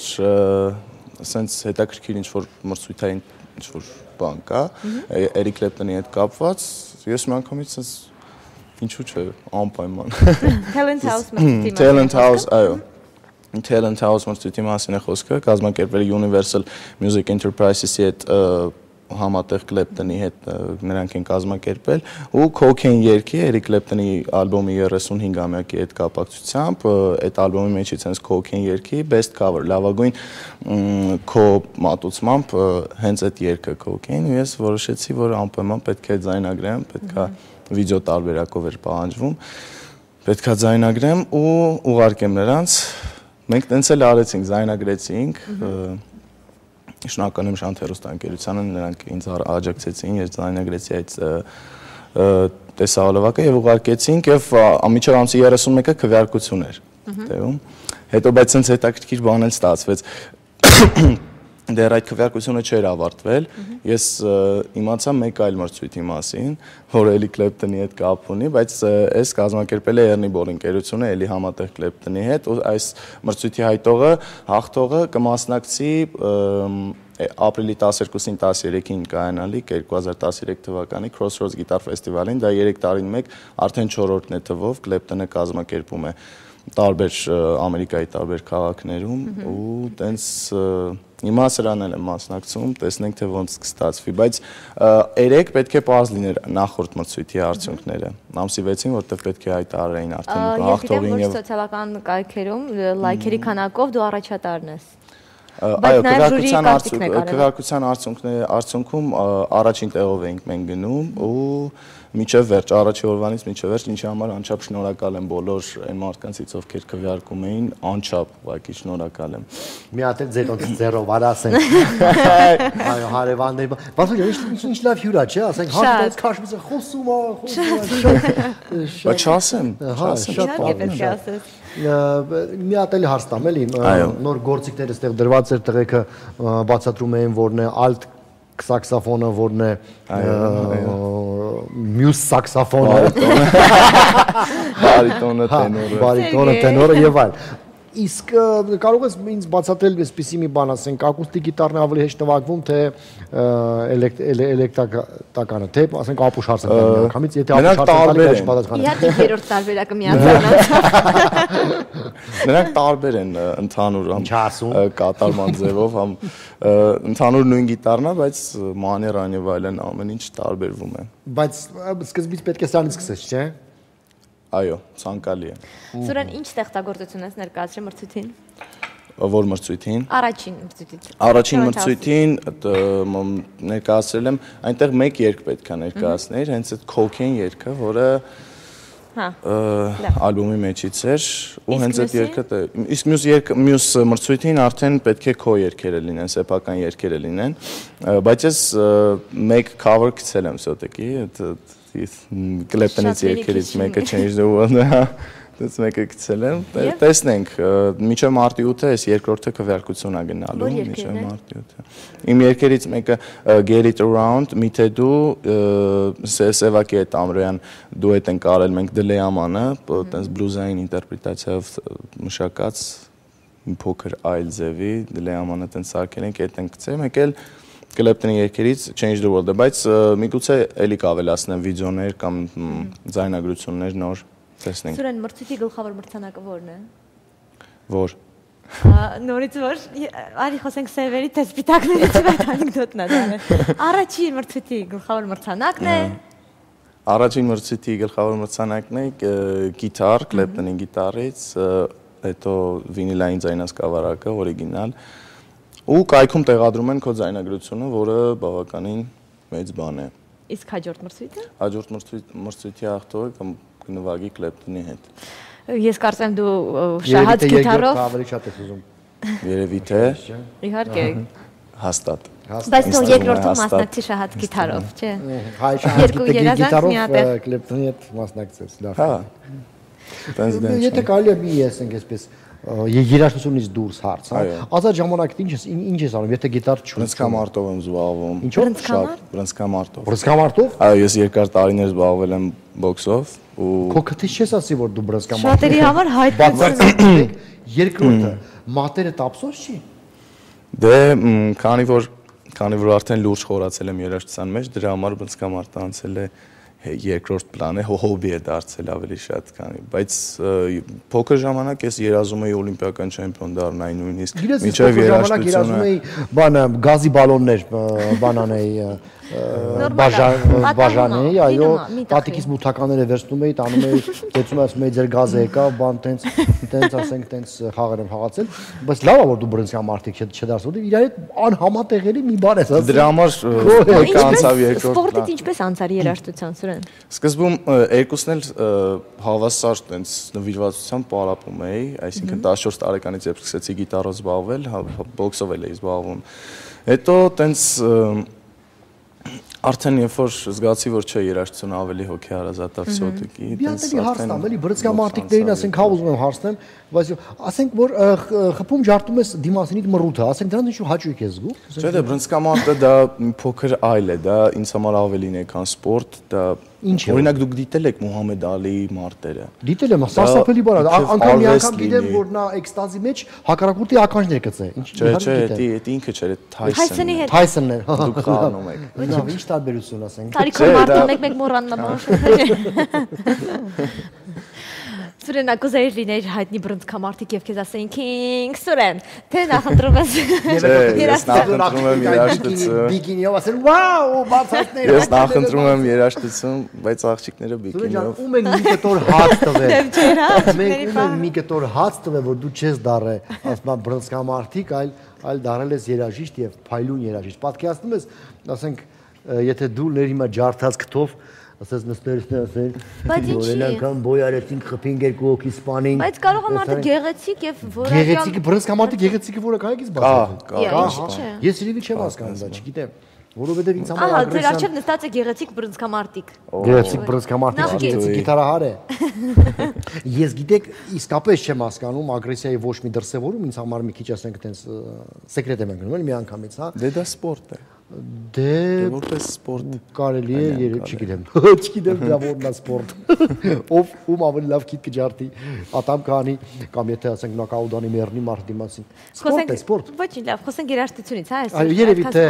սենց հետաքրքիր ինչ-որ մրցույթային ինչ-որ բան կա, Էրիկ Քլեպտոնի հետ կապված, ես միանգամից սենց ինչու՞ չէ, անպայման։ Talent House մրցույթի մասին։ Talent House, այո։ Talent House մրցույթի մասին է խոսքը, կազմակերպվել է Universal Music Enterprises-ի հետ համատեղ Քլեպտոնի հետ նրանք են կազմակերպել ու Cocaine երգի Էրիկ Քլեպտոնի ալբոմի 35-ամյակի հետ կապակցությամբ այդ ալբոմի մեջից հենց Cocaine երգի Best Cover լավագույն մատուցմամբ հենց այդ երգը Cocaine ու ես որոշեցի, որ անպայման պետք է ձայնագրեմ, պետքա վիդեո տարբերակով էր պահանջվում, պետքա ձայնագրեմ ու ուղարկեմ նրանց։ Մենք տենց էլ արեցինք, ձայնագրեցինք, շնորհակալ եմ Շանթ հեռուստաընկերությանը, նրանք ինձ աջակցեցին, ես ձայնագրեցի այդ տեսահոլովակը եւ ուղարկեցինք եւ մինչեւ ամսի 31-ը քվեարկություն էր տևում։ Հետո բայց ցենց հետաքրքիր բան էլ ստացվեց։ Դեռ այդ քվեարկությունը չէր ավարտվել, ես իմացա մեկ այլ մրցույթի մասին, որ էլի Քլեպտոնի հետ կապ ունի, բայց այս կազմակերպել է Ernie Ball ընկերությունը, էլի համատեղ Քլեպտոնի հետ, ու այս մրցույթի հայտողը, հաղթողը կմասնակցի ապրիլի 12-ին 13-ին կայանալիք 2013 թվականի Crossroads Guitar Festival-ին, դա 3 տարին մեկ արդեն 4-րդն է թվով Քլեպտոնը կազմակերպում է տարբեր Ամերիկայի տարբեր քաղաքներում ու տենց հիմա սրան էլ եմ մասնակցում, տեսնենք թե ոնց կստացվի, բայց երեք պետք է պարզ լիներ նախորդ մրցույթի արդյունքները, ամսի 6-ին, որտեղ պետք է հայտարարեին արդեն հաղթողին եւ սոցիալական կայքերում լայքերի քանակով դու առաջատարն ես։ Այո, քվեարկության արդյունքում առաջին տեղով էինք մենք գնում ու մինչև վերջ, առաջի օրվանից մինչև վերջ, ինչի համար անչափ շնորհակալ եմ բոլոր այն մարդկանցից, ովքեր քվեարկում էին, անչափ ուղղակի շնորհակալ եմ։ Մի հատ էլ ձերով արասենք։ Այո, հարևանների։ Բացի ինչ լավ հյուր է, չէ՞, ասենք հանդես քաշմիսը խոսում է։ Բայց չասեմ, շատ մի հատ էլ հարց տամ էլի, նոր գործիքները այստեղ դրված էր, տղեկը բացատրում էին, որն է ալտ սաքսոֆոնը, որն է մյուս սաքսոֆոնը, բարիտոնը, տենորը եւ այլ։ Իսկ կարող ես ինձ բացատրել այսպիսի մի բան, ասենք ակուստիկ գիտարն ավելի հեշտ նվագվում, թե էլեկտրականը, թե ասենք ապուշ հարցը միանգամից, եթե ապուշ հարցը պատասխանը։ Իհարկե երրորդ տարբերակը միացանած։ Նրանք տարբեր են ընդհանուր կատարման ձևով, ընդհանուր նույն գիտարն է, բայց մաներան եւ այլն ամեն ինչ տարբերվում է։ Բայց սկզբից պետք է սրանից սկսես, չէ՞։ Այո, ցանկալի է։ Սուրեն, ինչ ստեղծագործություն ես ներկայացրել մրցույթին։ Որ մրցույթին։ Առաջին մրցույթից։ Առաջին մրցույթին ներկայացրել եմ, այնտեղ մեկ երգ պետք է ներկայացներ, հենց այդ Cocaine երգը, որը ալբոմի մեջից էր, ու հենց այդ երգը, իսկ մյուս մրցույթին արդեն պետք է քո երգերը լինեն, սեփական երգերը լինեն, բայց ես մեկ cover գցել եմ սոտեկի, Քլեպտոնից երգերից մեկը Change the World, դից մեկը գցել եմ, տեսնենք, մինչև մարտի 8-ը ես երկրորդը քվեարկություն ա գնալու, մինչև մարտի 8-ը։ Իմ երգերից մեկը Get It Around, միթե դու Սևակի հետ Ամրոյան դուետ ենք արել մենք Դլեամանը, տենց բլուզային ինտերպրետացիայով մշակած փոքր այլ ձևի, Դլեամանը տենց սարքել ենք, այդ ենք գցել, մեկ էլ Քլեպտոնի երգերից Change the World-ը, բայց միգուցե էլի կավելացնեմ վիդեոներ կամ ձայնագրություններ նոր տեսնենք։ Սուրեն, մրցույթի գլխավոր մրցանակը ո՞րն է։ Որ։ Նորից որ արի խոսենք սերվերի թե սպիտակներից այդ անեկդոտն է դառել։ Առաջին մրցույթի գլխավոր մրցանակն է։ Առաջին մրցույթի գլխավոր մրցանակն է գիտար, Clapton-ի գիտարից, հետո վինիլային ձայնասկավառակը, օրիգինալ։ Ու կայքում տեղադրում են քո ձայնագրությունը, որը բավականին մեծ բան է։ Իսկ հաջորդ մրցույթը։ Հաջորդ մրցույթի հաղթողը կնվագի Clapton-ի հետ։ Ես կարծեմ դու շահած գիտարով ավելի շատ ես ուզում։ Երևի թե։ Իհարկե։ Հաստատ։ Բայց դու երկրորդում մասնակցի շահած գիտարով, չէ։ Հայ շահած գիտարով Clapton-ի հետ մասնակցես, լավ։ Հա։ Եթե կարելի է մի ասենք այսպես երաժշտությունից դուրս հարց, հա։ Ազատ ժամանակին ինչ ես անում, եթե գիտար չունես։ Բրնցքամարտով եմ զբաղվում։ Ինչո՞վ։ Բրնցքամարտով։ Բրնցքամարտով։ Այո, ես երկար տարիներ զբաղվել եմ բոքսով ու Քո քթից չես ասի, որ դու բրնցքամարտ։ Շատերի համար հայտնի։ Երկրորդը մատերը տապսոց չի։ Դե քանի որ արդեն լուրջ խորացել եմ երաժշտության մեջ, դրա համար բրնցքամարտը անցել է երկրորդ պլան է, հոբի է դարձել ավելի շատ, բայց փոքր ժամանակ ես երազում էի օլիմպիական չեմպիոն դառնալ նույնիսկ մինչև երաժշտությունը բանը գազի բալոններ բանանեի բաժանեի, այո, տատիկից մութականները վերցնում էի, տանում էի, դեցում ասում էի ձեր գազը եկա, բան տենց ասենք տենց խաղեր եմ խաղացել, բայց լավ է որ դու բրնցքամարտիկ չդարձել, իրար հետ անհամատեղելի մի բան ես ասում։ Դրա համար կանցավ երկրորդ պլան։ Սպորտից ինչպես անցար երաժշտության Սուրեն։ Սկզբում երկուսն էլ հավասար տենց նվիրվածությամբ պարապում էի, այսինքն 14 տարեկանից երբ սկսեցի գիտարով զբաղվել, բոքսով էլ էի զբաղվում։ Հետո տենց արդեն երբ որ զգացի, որ չէ երաժշտությունը ավելի հոգեհարազատ է, վսյոտիկի, տենց արդեն էլի բրնցքամարտիկներին ասենք հա ուզում եմ հարցնեմ, բայց ասենք որ խփում ջարդում ես դիմասինիդ մռութը, ասենք դրանց ինչու հաճույք ես զգում։ Չէ, դե բրնցքամարտը դա փոքր այլ է, դա ինձ համար ավելին է, քան սպորտ, դա օրինակ դուք դիտել եք Մուհամեդ Ալիի մարտերը։ Դիտել եմ, սարսափելի բան է, անգամ մի անգամ գիտեմ որ նա էքստազի մեջ հակառակորդի ականջներ կծե։ Չէ, դա ինքը չէ, Թայսոնն է։ Դուք խաղանում եք։ Լավ, ինչ տարբերություն ասենք։ Տարիքով մարդը մեկ մոռանա բան։ Սուրեն ակուզեի լիներ հայտնի բրնցքամարտիկ եւ քեզ ասեին King Սուրեն, թե նախընտրում ես։ Ես նախընտրում եմ երաժշտություն։ Բիգինիով ասել վաու, բացածներ։ Ես նախընտրում եմ երաժշտություն, բայց աղջիկները բիգինիով։ Ում են մի կտոր հաց տվել։ Մենք ում են մի կտոր հաց տվել, որ դու չես դառե, ասում եմ բրնցքամարտիկ, այլ դառել ես երաժիշտ եւ փայլուն երաժիշտ։ Պատկերացնում ես, ասենք, եթե դու ների ջարդած քթով ասես նստերս ասել, որ անգամ բոյարեցինք խփին երկու հոգի սպանին։ Բայց կարող է մարդը գեղեցիկ եւ որակյալ։ Գեղեցիկը բրնցքամարտի գեղեցիկը որակայից բացառ։ Կա։ Ես իրավի չեմ հասկանում դա, չգիտեմ։ Որովհետեւ ինձ համար ագրեսիան։ Ահա, ձեր արջև նստած է գեղեցիկ բրնցքամարտիկ։ Գեղեցիկ բրնցքամարտիկ, գեղեցիկ գիտարահար է։ Ես գիտեք, իսկապես չեմ հասկանում ագրեսիայի ոչ մի դրսևորում, ինձ համար մի քիչ ասենք այտենց սեկրետ եմ գնում, մի անգամից, հա։ Դե դա սպորտ է։ Դե որպես սպորտ կարելի է երբ չգիտեմ դա որն է սպորտ ով ում ավելի լավ քիթ կջարդի ատամ կանի կամ եթե ասենք նոկաուտանի մեռնի մարդ դիմացին սպորտ է սպորտ ոչինչ լավ խոսենք երաժշտությունից հա այսօր երևի թե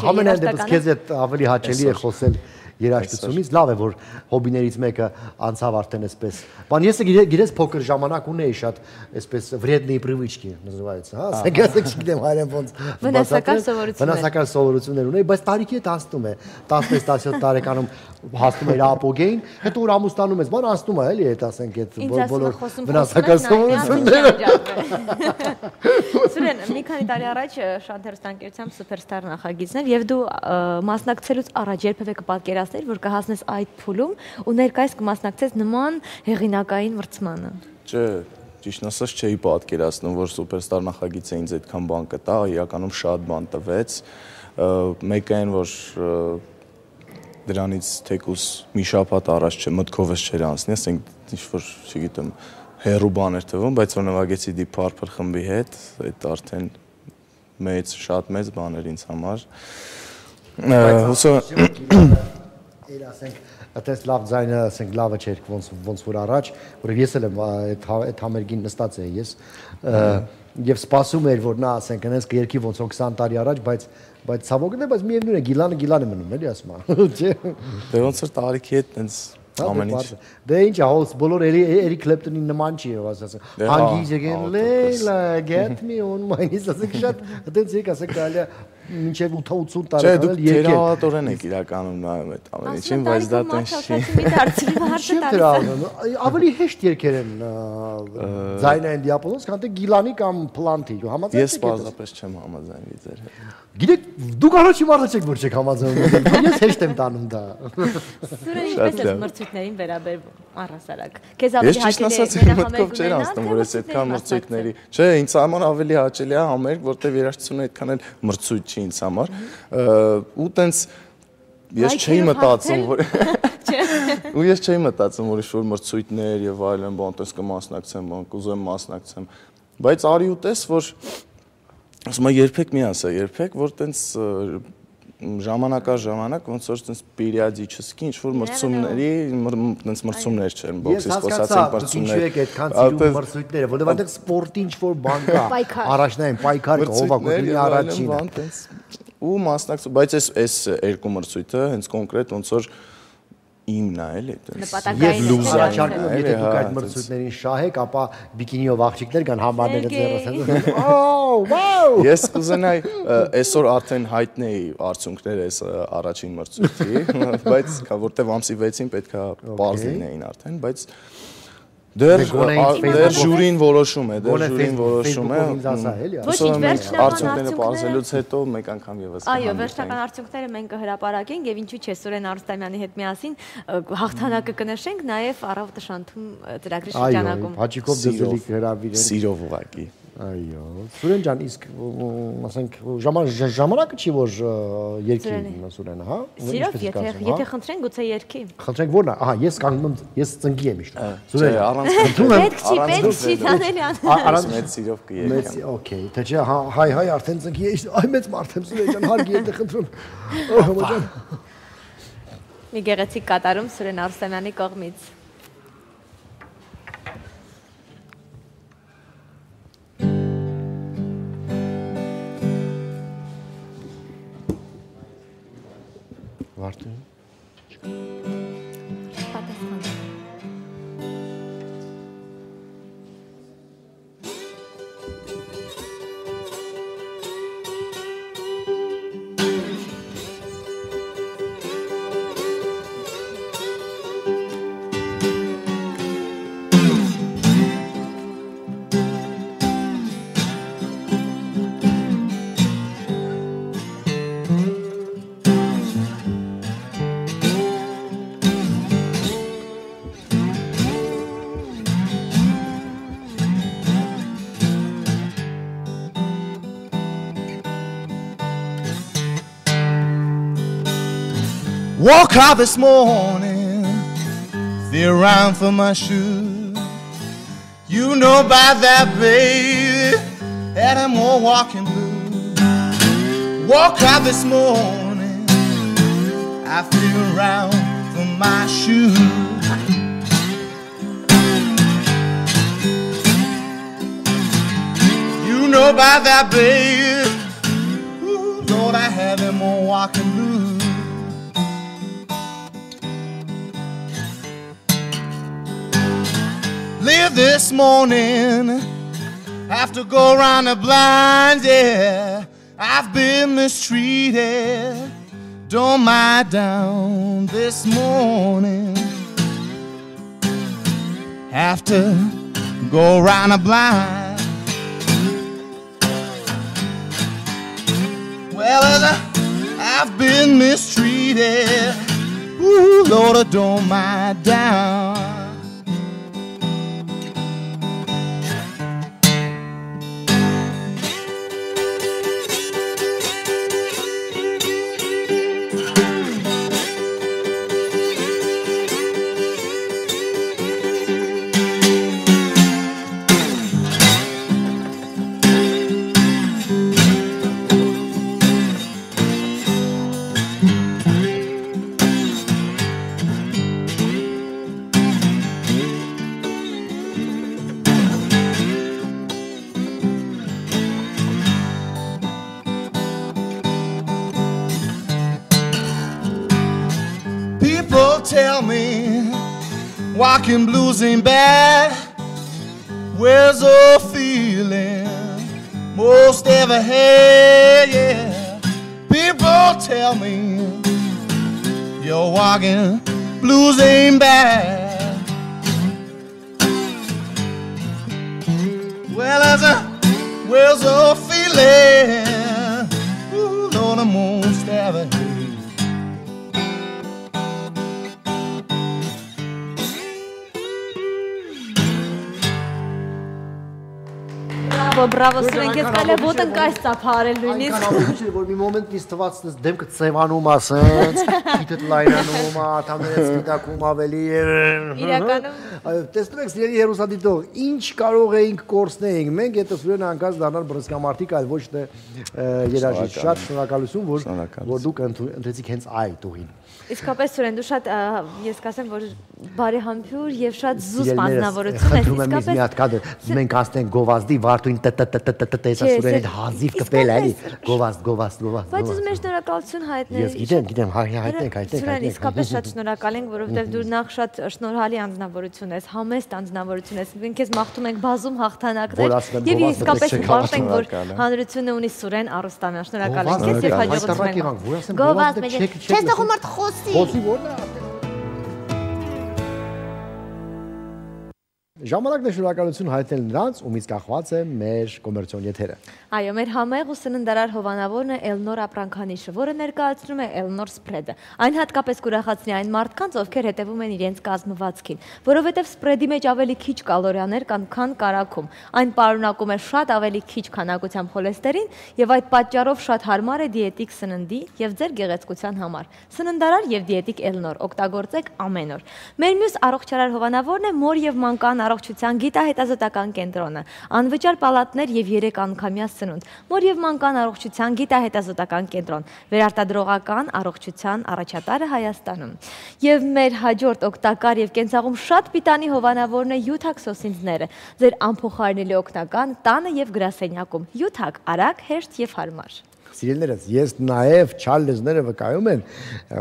համենայնդեպս քեզ հետ ավելի հաճելի է խոսել երաժշտությունից լավ է որ հոբիներից մեկը անցավ արդեն այսպես բան ես գիտես փոքր ժամանակ ունեի շատ այսպես վրեդնի պրիվիչկի называется հա ասենք չգիտեմ հայերեն ոնց վնասակար սովորություններ ունեի բայց տարիքի հետ անցնում է 16-17 տարեկանում հասնում էր ապոգեին հետո որ ամուսնանում ես բան անցնում է էլի այդ ասենք այդ բոլոր վնասակար սովորությունները Սուրեն մի քանի տարի առաջ շատ հեռուստաընկերությամբ Superstar նախագիծներ եւ դու մասնակցելուց առաջ երբևէ կպատկերացներ որ կհասնես այդ փուլում ու ներկայիս կմասնակցես նման հեղինակային մրցմանը Չէ ճիշտ ասած չէի պատկերացնում որ Superstar նախագիծը ինձ այդքան բան կտա իրականում շատ բան տվեց մեկը այն որ դրանից թեկուս մի շաբաթ առաջ մտքովս չէր անցնի ասենք ինչ որ չգիտեմ հերու բաներ թվում բայց որ նվագեցի Deep Purple խմբի հետ այդ արդեն շատ մեծ բաներ ինձ համար ասենք այդպես լավ ձայնը ասենք լավը չէր ոնց որ առաջ որովհետև ես էլ եմ այդ համերգին նստած էի ես եւ սպասում էր որ նա ասենք այնպես կերքի ոնց 20 տարի առաջ բայց ցավոքն է բայց միևնույն է գիլանը գիլան է մնում էլի ասում չէ դե ոնց որ տարիքի հետ այնպես Ամեն ինչ։ Դե ինչ հոս բոլոր Էրիկ Քլեպտոնի նման չի ով ասած։ Հանգի ջգեն լեյլա get me on my knees ասեք շատ այդպես եք ասեք գալի մինչև 80 տարեկան էլ եկել։ Չէ, դուք թերահավատորեն եք իրականում նայում այդ ամեն ինչին, բայց դա տենց չի։ Ավելի հեշտ երկեր են ձայնային դիապազոն, քան թե Գիլանի կամ Պլանտի։ Համաձայն եք։ Ես պարզապես չեմ համաձայնվի ձեր հետ։ Գիտեք, դուք առաջի մարդը չեք, որ չեք համաձայնում։ Ես հեշտ եմ տանում դա։ Սուրեն ինչպես է մրցույթներին վերաբերվում առհասարակ։ Քեզ ավելի հաճելի է մենախամերգ ունենալ։ Մտքով չէր անցնում, որ ես այդքան մրցույթների։ Չէ, ինձ համար ավելի հաճելի է համերգ, որտեղ երաժշտությունը այդքան էլ մրցույթ չի ինձ համար։ Ու տենց ես չէի մտածում, որ ու ես չէի մտածում, որ ինչ-որ մրցույթներ եւ այլն, բան տես կմասնակցեմ, բան կուզեմ մասնակցեմ։ Բայց արի ու տես, որ ասում եմ երբեք մի ասա, երբեք, որ տենց ժամանակ ոնց որ տենց պերիոդիչեսկի ինչ որ մրցումների տենց մրցումներ չեն, բոքսից խոսացել մրցումներ։ Ես հասկացա, դուք ինչու եք այդքան սիրում մրցույթները, որովհետև այնտեղ սպորտի ինչ որ բան կա։ Առաջնային պայքար կա, ով ակոտնի առաջինը։ Ու մասնակցում, բայց այս երկու մրցույթը հենց կոնկրետ ոնց որ իմն է, էլի, եւ լուզաչարկում, եթե դուք այդ մրցույթներին շահեք, ապա բիկինիով աղջիկներ կան համարները ձեռս։ Օ, վաու։ Ես կուզենայի այսօր արդեն հայտնի արդյունքները այս առաջին մրցույթի, բայց որտեվ ամսի 6-ին պետքա պարզ լինեին արդեն, բայց դեռ ժյուրին որոշում է, արդյունքները պարզելուց հետո մեկ անգամ եւս այո, վերջնական արդյունքները մենք կհրապարակենք եւ ինչու՞ չէ Սուրեն Արուստամյանի հետ միասին հաղթանակը կնշենք նաեւ առավոտը շանթում ծրագրի շրջանակում։ Այո, հաճիկով դզելի հրավիրենք։ Սիրով ուղակի։ Այո, Սուրեն ջան, իսկ ասենք ժամանակը չի որ երկի Սուրենը, հա? Սիրով, եթե խնդրեն գուցե երկի։ Խնդրենք որն է։ Ահա, ես կանգնում, ես ծնկի եմ իշտ։ Սուրեն, պետք չի տանել առանց մեծ սիրով կերեք։ Okay, թե չէ, հայ, արդեն ծնկի է, այ մեծ մարդ եմ Սուրեն ջան, հարգի եմ խնդրում։ Ահա ջան։ Մի գեղեցիկ կատարում Սուրեն Արուստամյանի կողմից։ Վարդը։ Woke up this morning, feel around for my shoes. You know about that, baby, that I'm more walking blues. Woke up this morning, I feel around for my shoes. You know about that, baby, ooh, Lord, I have them more walking blues. Live this morning, have to go around the blind, yeah. I've been mistreated, don't mind down this morning. Have to go around the blind. Well, I've been mistreated, ooh, Lord, I don't mind down. Tell me walking blues ain't bad. Where's the feeling most ever had? Yeah, people tell me you're walking blues ain't bad. Where's the feeling? Ooh, Lord, the most ever had. Բրավո, սրենք ես կալե ոտն կայս ծապարել նույնիսկ։ Այնքան ամուր որ մի մոմենտ ինձ թվացնես դեմքը ծևանում ասենց, քիթդ լայնանում, աթամները սպիտակում ավելի։ Իրականում տեսնում եք սիրելի հերոսադիտող, ինչ կարող էինք կորցնեինք։ Մենք եթե Սուրեն անկած դառնալ բռնցքամարտիկ, այլ ոչ թե երաժիշտ։ Շատ շնորհակալություն, որ դուք ընտրեցիք հենց այդ ուղին։ Իսկապես Սուրեն, դու շատ ես կասեմ, որ բարեհամբույր եւ շատ զուսպ անձնավորություն ես, իսկապես։ Մի հատ կադր, մենք ասենք գովազդի վարդույն տեսա Սուրենին հազիվ կպել էլի, գովազդ։ Բայց ուզում եմ շնորհակալություն հայտնել։ Ես գիտեմ, հայտնենք։ Սուրեն, իսկապես շատ շնորհակալ ենք, որովհետեւ դու նախ շատ շնորհալի անձնավորություն ես, համեստ անձնավորություն ես։ Մենք քեզ մաղթում ենք բազում հաղթանակներ եւ իսկապես պարտենք, որ հանրությունը ունի Սուրեն Արուստամյան։ Շնորհակալ ենք քեզ եւ հաջողություն ենք։ Գովազդ մեջը։ Չես թողում մարդ խոսի որն է։ Ժամանակն է շնորհակալություն հայտնել նրանց, ումից կախված է մեր կոմերցիոն եթերը։ Այո, մեր համեղ ու սննդարար հովանավորն է Էլնոր ապրանքանիշը, որը ներկայացնում է Էլնոր սփրեդը։ Այն հատկապես կուրախացնի այն մարդկանց, ովքեր հետևում են իրենց կազմվածքին, որովհետև սփրեդի մեջ ավելի քիչ կալորիաներ կան, քան կարագում։ Այն պարունակում է շատ ավելի քիչ քանակությամբ խոլեստերին եւ այդ պատճառով շատ հարմար է դիետիկ սննդի եւ ձեր գեղեցկության համար։ Սննդարար եւ դիետիկ Էլնոր օգտագործեք ամեն օր։ Մեր մյուս առողջարար հովանավորն է մոր եւ մանկան առողջության գիտահետազոտական կենտրոնը, անվճար պալատներ եւ 3 անգամյա սնունդ, մոր եւ մանկան առողջության գիտահետազոտական կենտրոն, վերարտադրողական առողջության առաջատարը Հայաստանում։ Եվ մեր հաջորդ օգտակար եւ կենցաղում շատ պիտանի հովանավորն է յութակ սոսինձները, ձեր անփոխարինելի օգնական տանը եւ գրասենյակում։ Յութակ արագ, հեշտ եւ հարմար։ Սիրելիներս, ես նաև Չարլզները վկայում են,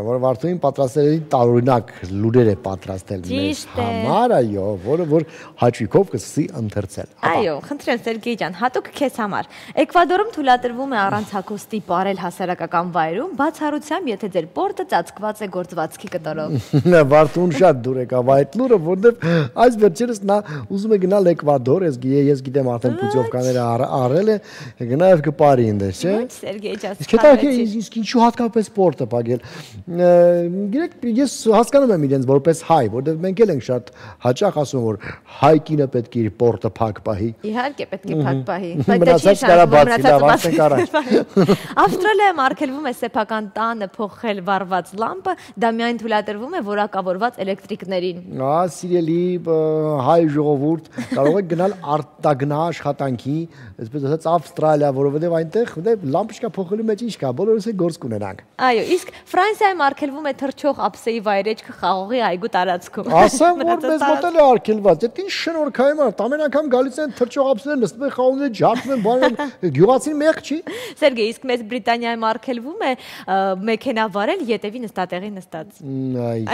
որ Վարդուհին պատրաստել տարօրինակ լուրեր է պատրաստել մեզ համար, այո, որը որ հաճույքով կսկսի ընթերցել։ Այո, խնդրեմ Սերգեյ ջան, հատուկ քեզ համար։ Էկվադորում թույլատրվում է առանց հագուստի ապրել հասարակական վայրում, բացառությամբ, եթե ձեր պորտը ծածկված է գործվածքի կտորով։ Վարդուհին շատ դուր եկավ այդ լուրը, որտեղ այս վերջերս նա ուզում է գնալ Էկվադոր, ես գիտեմ արդեն պուտիովկաները առել է, գնա եւ կպարի ինձ, չէ՞։ Իսկ ինչու հատկապես սպորտը պագել։ Գիտեք, ես հասկանում եմ իրենց որպես հայ, որտեղ մենք էլ ենք շատ հաճախ ասում, որ հայ կինը պետք է իր պորտը փակ պահի։ Իհարկե պետք է փակ պահի։ Մնացած կարա բացի լավ ասենք առաջ։ Ավստրալիայում արգելվում է սեփական տանը փոխել վառված լամպը, դա միայն թույլատրվում է որակավորված էլեկտրիկներին։ Սիրելի հայ ժողովուրդ, կարող եք գնալ արտագնա աշխատանքի, այսպես ասած Ավստրալիա, որովհետև այնտեղ լամպը փոխելու մեջ ինչ կա, բոլորս էլ գործ կունենանք։ Այո, իսկ Ֆրանսիայում արգելվում է թռչող ափսեի վայրեջքը խաղողի այգու տարածքում։ Ասեմ, որ մեզ մոտ է արգելված, դա ինչ շնորհքային է, ամեն անգամ գալիս են թռչող ափսեները, նստում են խաղողները, ջարդում են, բաներ, գյուղացին մեղ չի։ Սերգեյ, իսկ մեծ Բրիտանիայում արգելվում է մեքենա վարել ետևի նստատեղի նստած։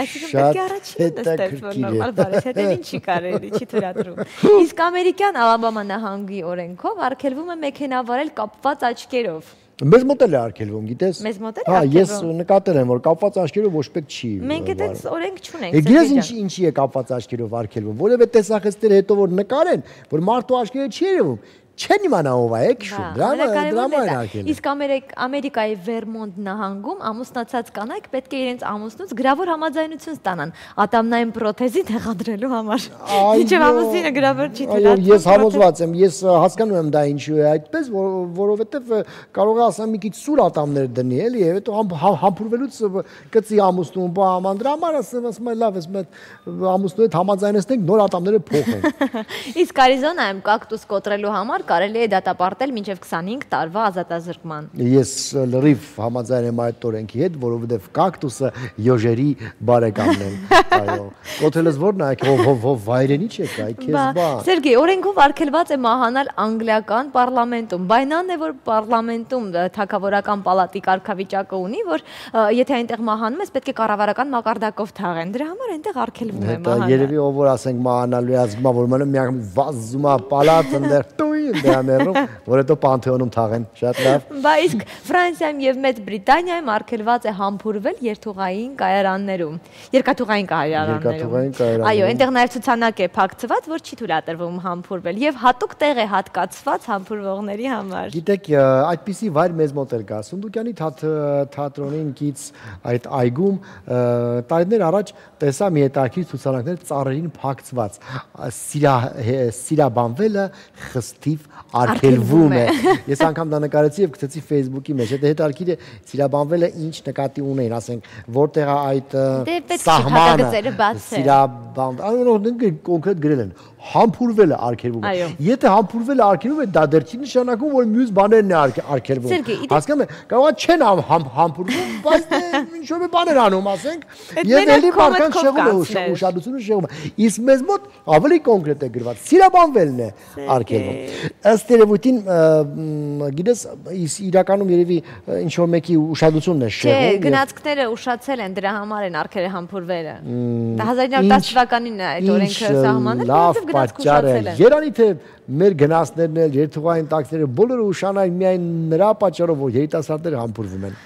Այսինքն պետք է առաջինը նստել, որ նորմալ վարես, հետևին չի կարելի, չի թույլատրվում։ Իսկ ամերիկյան Ալաբամա նահանգի օրենքով արգելվում է մեքենա վարել կապված աչքերով։ Մեզ մոտ էլ է արգելվում, գիտես։ Մեզ մոտ էլ է արգելվում։ Ես նկատել եմ, որ կապված աչքերով ոչ պետք չի։ Մենք այդպես օրենք չունենք։ Գիտես ինչի է կապված աչքերով արգելվում, որևէ տեսախցեր հետո որ նկարեն, որ մարդու աչքերը չի երևում։ Չեն իմանա ով է, քշու, դրամա են արգել։ Իսկ Ամերիկայի Վերմոնտ նահանգում ամուսնացած կանայք պետք է իրենց ամուսնուց գրավոր համաձայնություն ստանան ատամնային պրոթեզի տեղադրելու համար։ Ինչեւ ամուսինը գրավոր չի թույլատրում։ Ես համոզված եմ, ես հասկանում եմ դա ինչու է այդպես, որովհետեւ կարող է ասեմ մի քիչ սուր ատամներ դնի, էլի, եւ հետո համբուրվելուց կծի ամուսնուն, բա համանդրամար ասեմ, լավ, ամուսնու հետ համաձայնեցնենք նոր ատամները փոխենք։ Իսկ Արիզոնայում կակտուս կոտրելու համար կարելի է դատապարտել մինչև 25 տարվա ազատազրկման։ Ես լրիվ համաձայն եմ այդ օրենքի հետ, որովհետև կակտուսը յոժերի բարեկամն են։ Այո։ Կոթելս ո՞րն է, ով վայրենի չեք, այ քեզ բան։ Սերգեյ, օրենքով արգելված է մահանալ անգլիական պարլամենտում, բայնանն է, որ պարլամենտում թագավորական պալատի կարգավիճակը ունի, որ եթե այնտեղ մահանում ես, պետք է կառավարական մակարդակով թաղեն։ Դրա համար այնտեղ արգելվում է մահանալ։ Երևի ով որ ասենք մահանալու է ազգում, որ մնում միանգ վազում է պալատ ընդեր տույն դրաներում, որ հետո Պանթեոնում թաղեն, շատ լավ։ Բա իսկ Ֆրանսիայում եւ Մեծ Բրիտանիայում արգելված է համբուրվել երթուղային կայարաններում, երկաթուղային կայարաններում։ Այո, այնտեղ նաեւ ցուցանակ է փակցված, որ չի թույլատրվում համբուրվել եւ հատուկ տեղ է հատկացված համբուրվողների համար։ Գիտեք, այդպիսի վայր մեզ մոտ էլ կա։ Սունդուկյանի թատրոնին կից այդ այգում տարիներ առաջ տեսա մի հետաքրքիր ցուցանակներ ծառերին փակցված։ Սիրաբանվելը խստիվ արգելվում է։ Ես անգամ դա նկարեցի եւ գցեցի Facebook-ի մեջ։ Դա հետաքրքիր է, սիրաբանվելը ինչ նկատի ունեն, ասենք, որտեղ է այդ սահմանը։ Սիրաբանվելը կոնկրետ գրել են։ Համբուրվելը արգելվում է։ Եթե համբուրվելը արգելվում է, դա դեռ չի նշանակում, որ մյուս բաներն է արգելվում։ Հասկանում եք, կարող է չեն համբուրվում, բայց ինչ-որ բաներ անում, ասենք, եւ էլի բարքան շեղում է, ուշադրությունը շեղում է։ Իսկ մեզ մոտ ավելի կոնկրետ է գրված, սիրաբանվելն է արգելվում։ Ըստ երևույթին, գիտես, իրականում երևի ինչ-որ մեկի ուշադրությունն է շեղում։ Չէ, գնացքները ուշացել են, դրա համար են արգելել համբուրվելը։ Դա 1910 թվականին է այդ օրենքը սահմանել, որովհետեւ պատճառը երանի թե մեր գնացներն էլ երթուղային տաքսիները բոլորը ուշանային միայն նրա պատճառով, որ երիտասարդները համբուրվում են։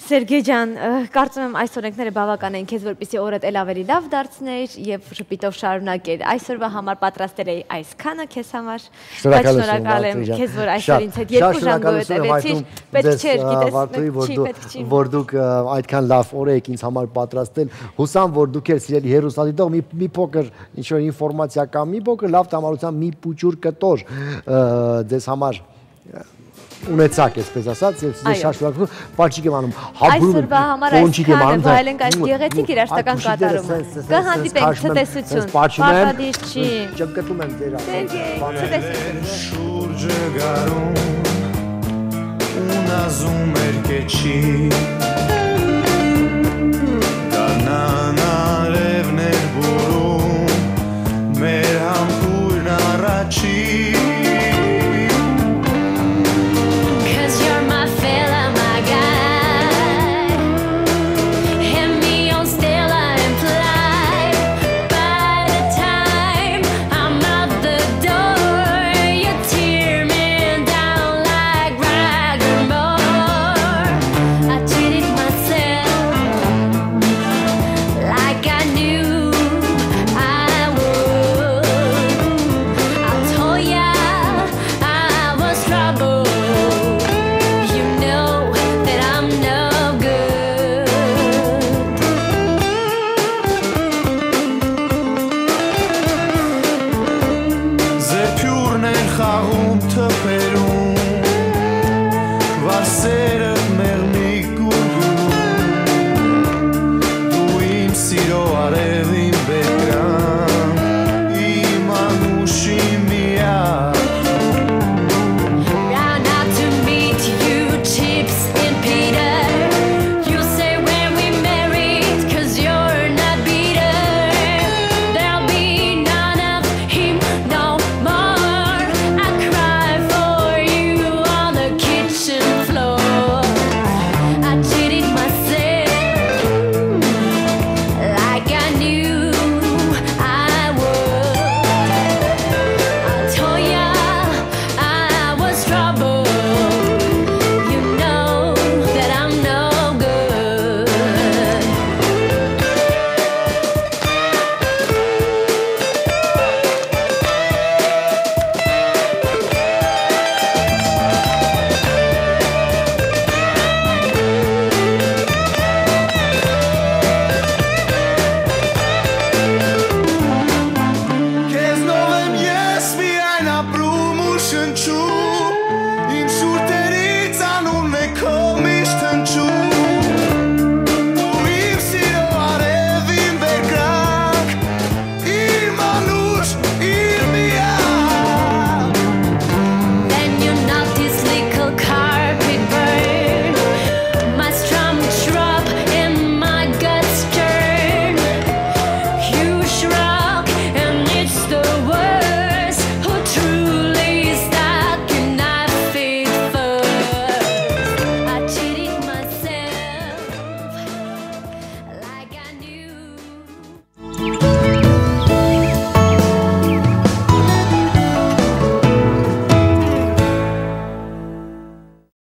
Սերգեյ ջան, կարծում եմ այս օրենքները բավական են քեզ, որպեսզի օրդ էլ ավելի լավ դարձներ եւ շփիտով շարունակեր։ Այսօրվա համար պատրաստել էի այսքանը քեզ համար։ Շնորհակալ եմ քեզ, որ այսօր ինձ հետ 2 ժամ գոյատևեցիր։ Պետք չէր, գիտես, որ դուք այդքան լավ օր եք ինձ համար պատրաստել։ Հուսամ, որ դուք եք սիրելի հերոստատիտող մի փոքր ինչ-որ ինֆորմացիա կամ մի փոքր լավ տամարության մի պուճուր կտոր ձեզ համար ունեցակ, այսպես ասած, եւ ես շարժվելու պատճիկ եմ անում, համբուրում կոնչիկ եմ անում, վայելենք այս գեղեցիկ երաժշտական կատարումը։ Կհանդիպենք, ցտեսություն, պարտադիր չի։ Ճգտում եմ ձեր ցտեսություն։ Շուրջը գարում, ունազում էր կեչի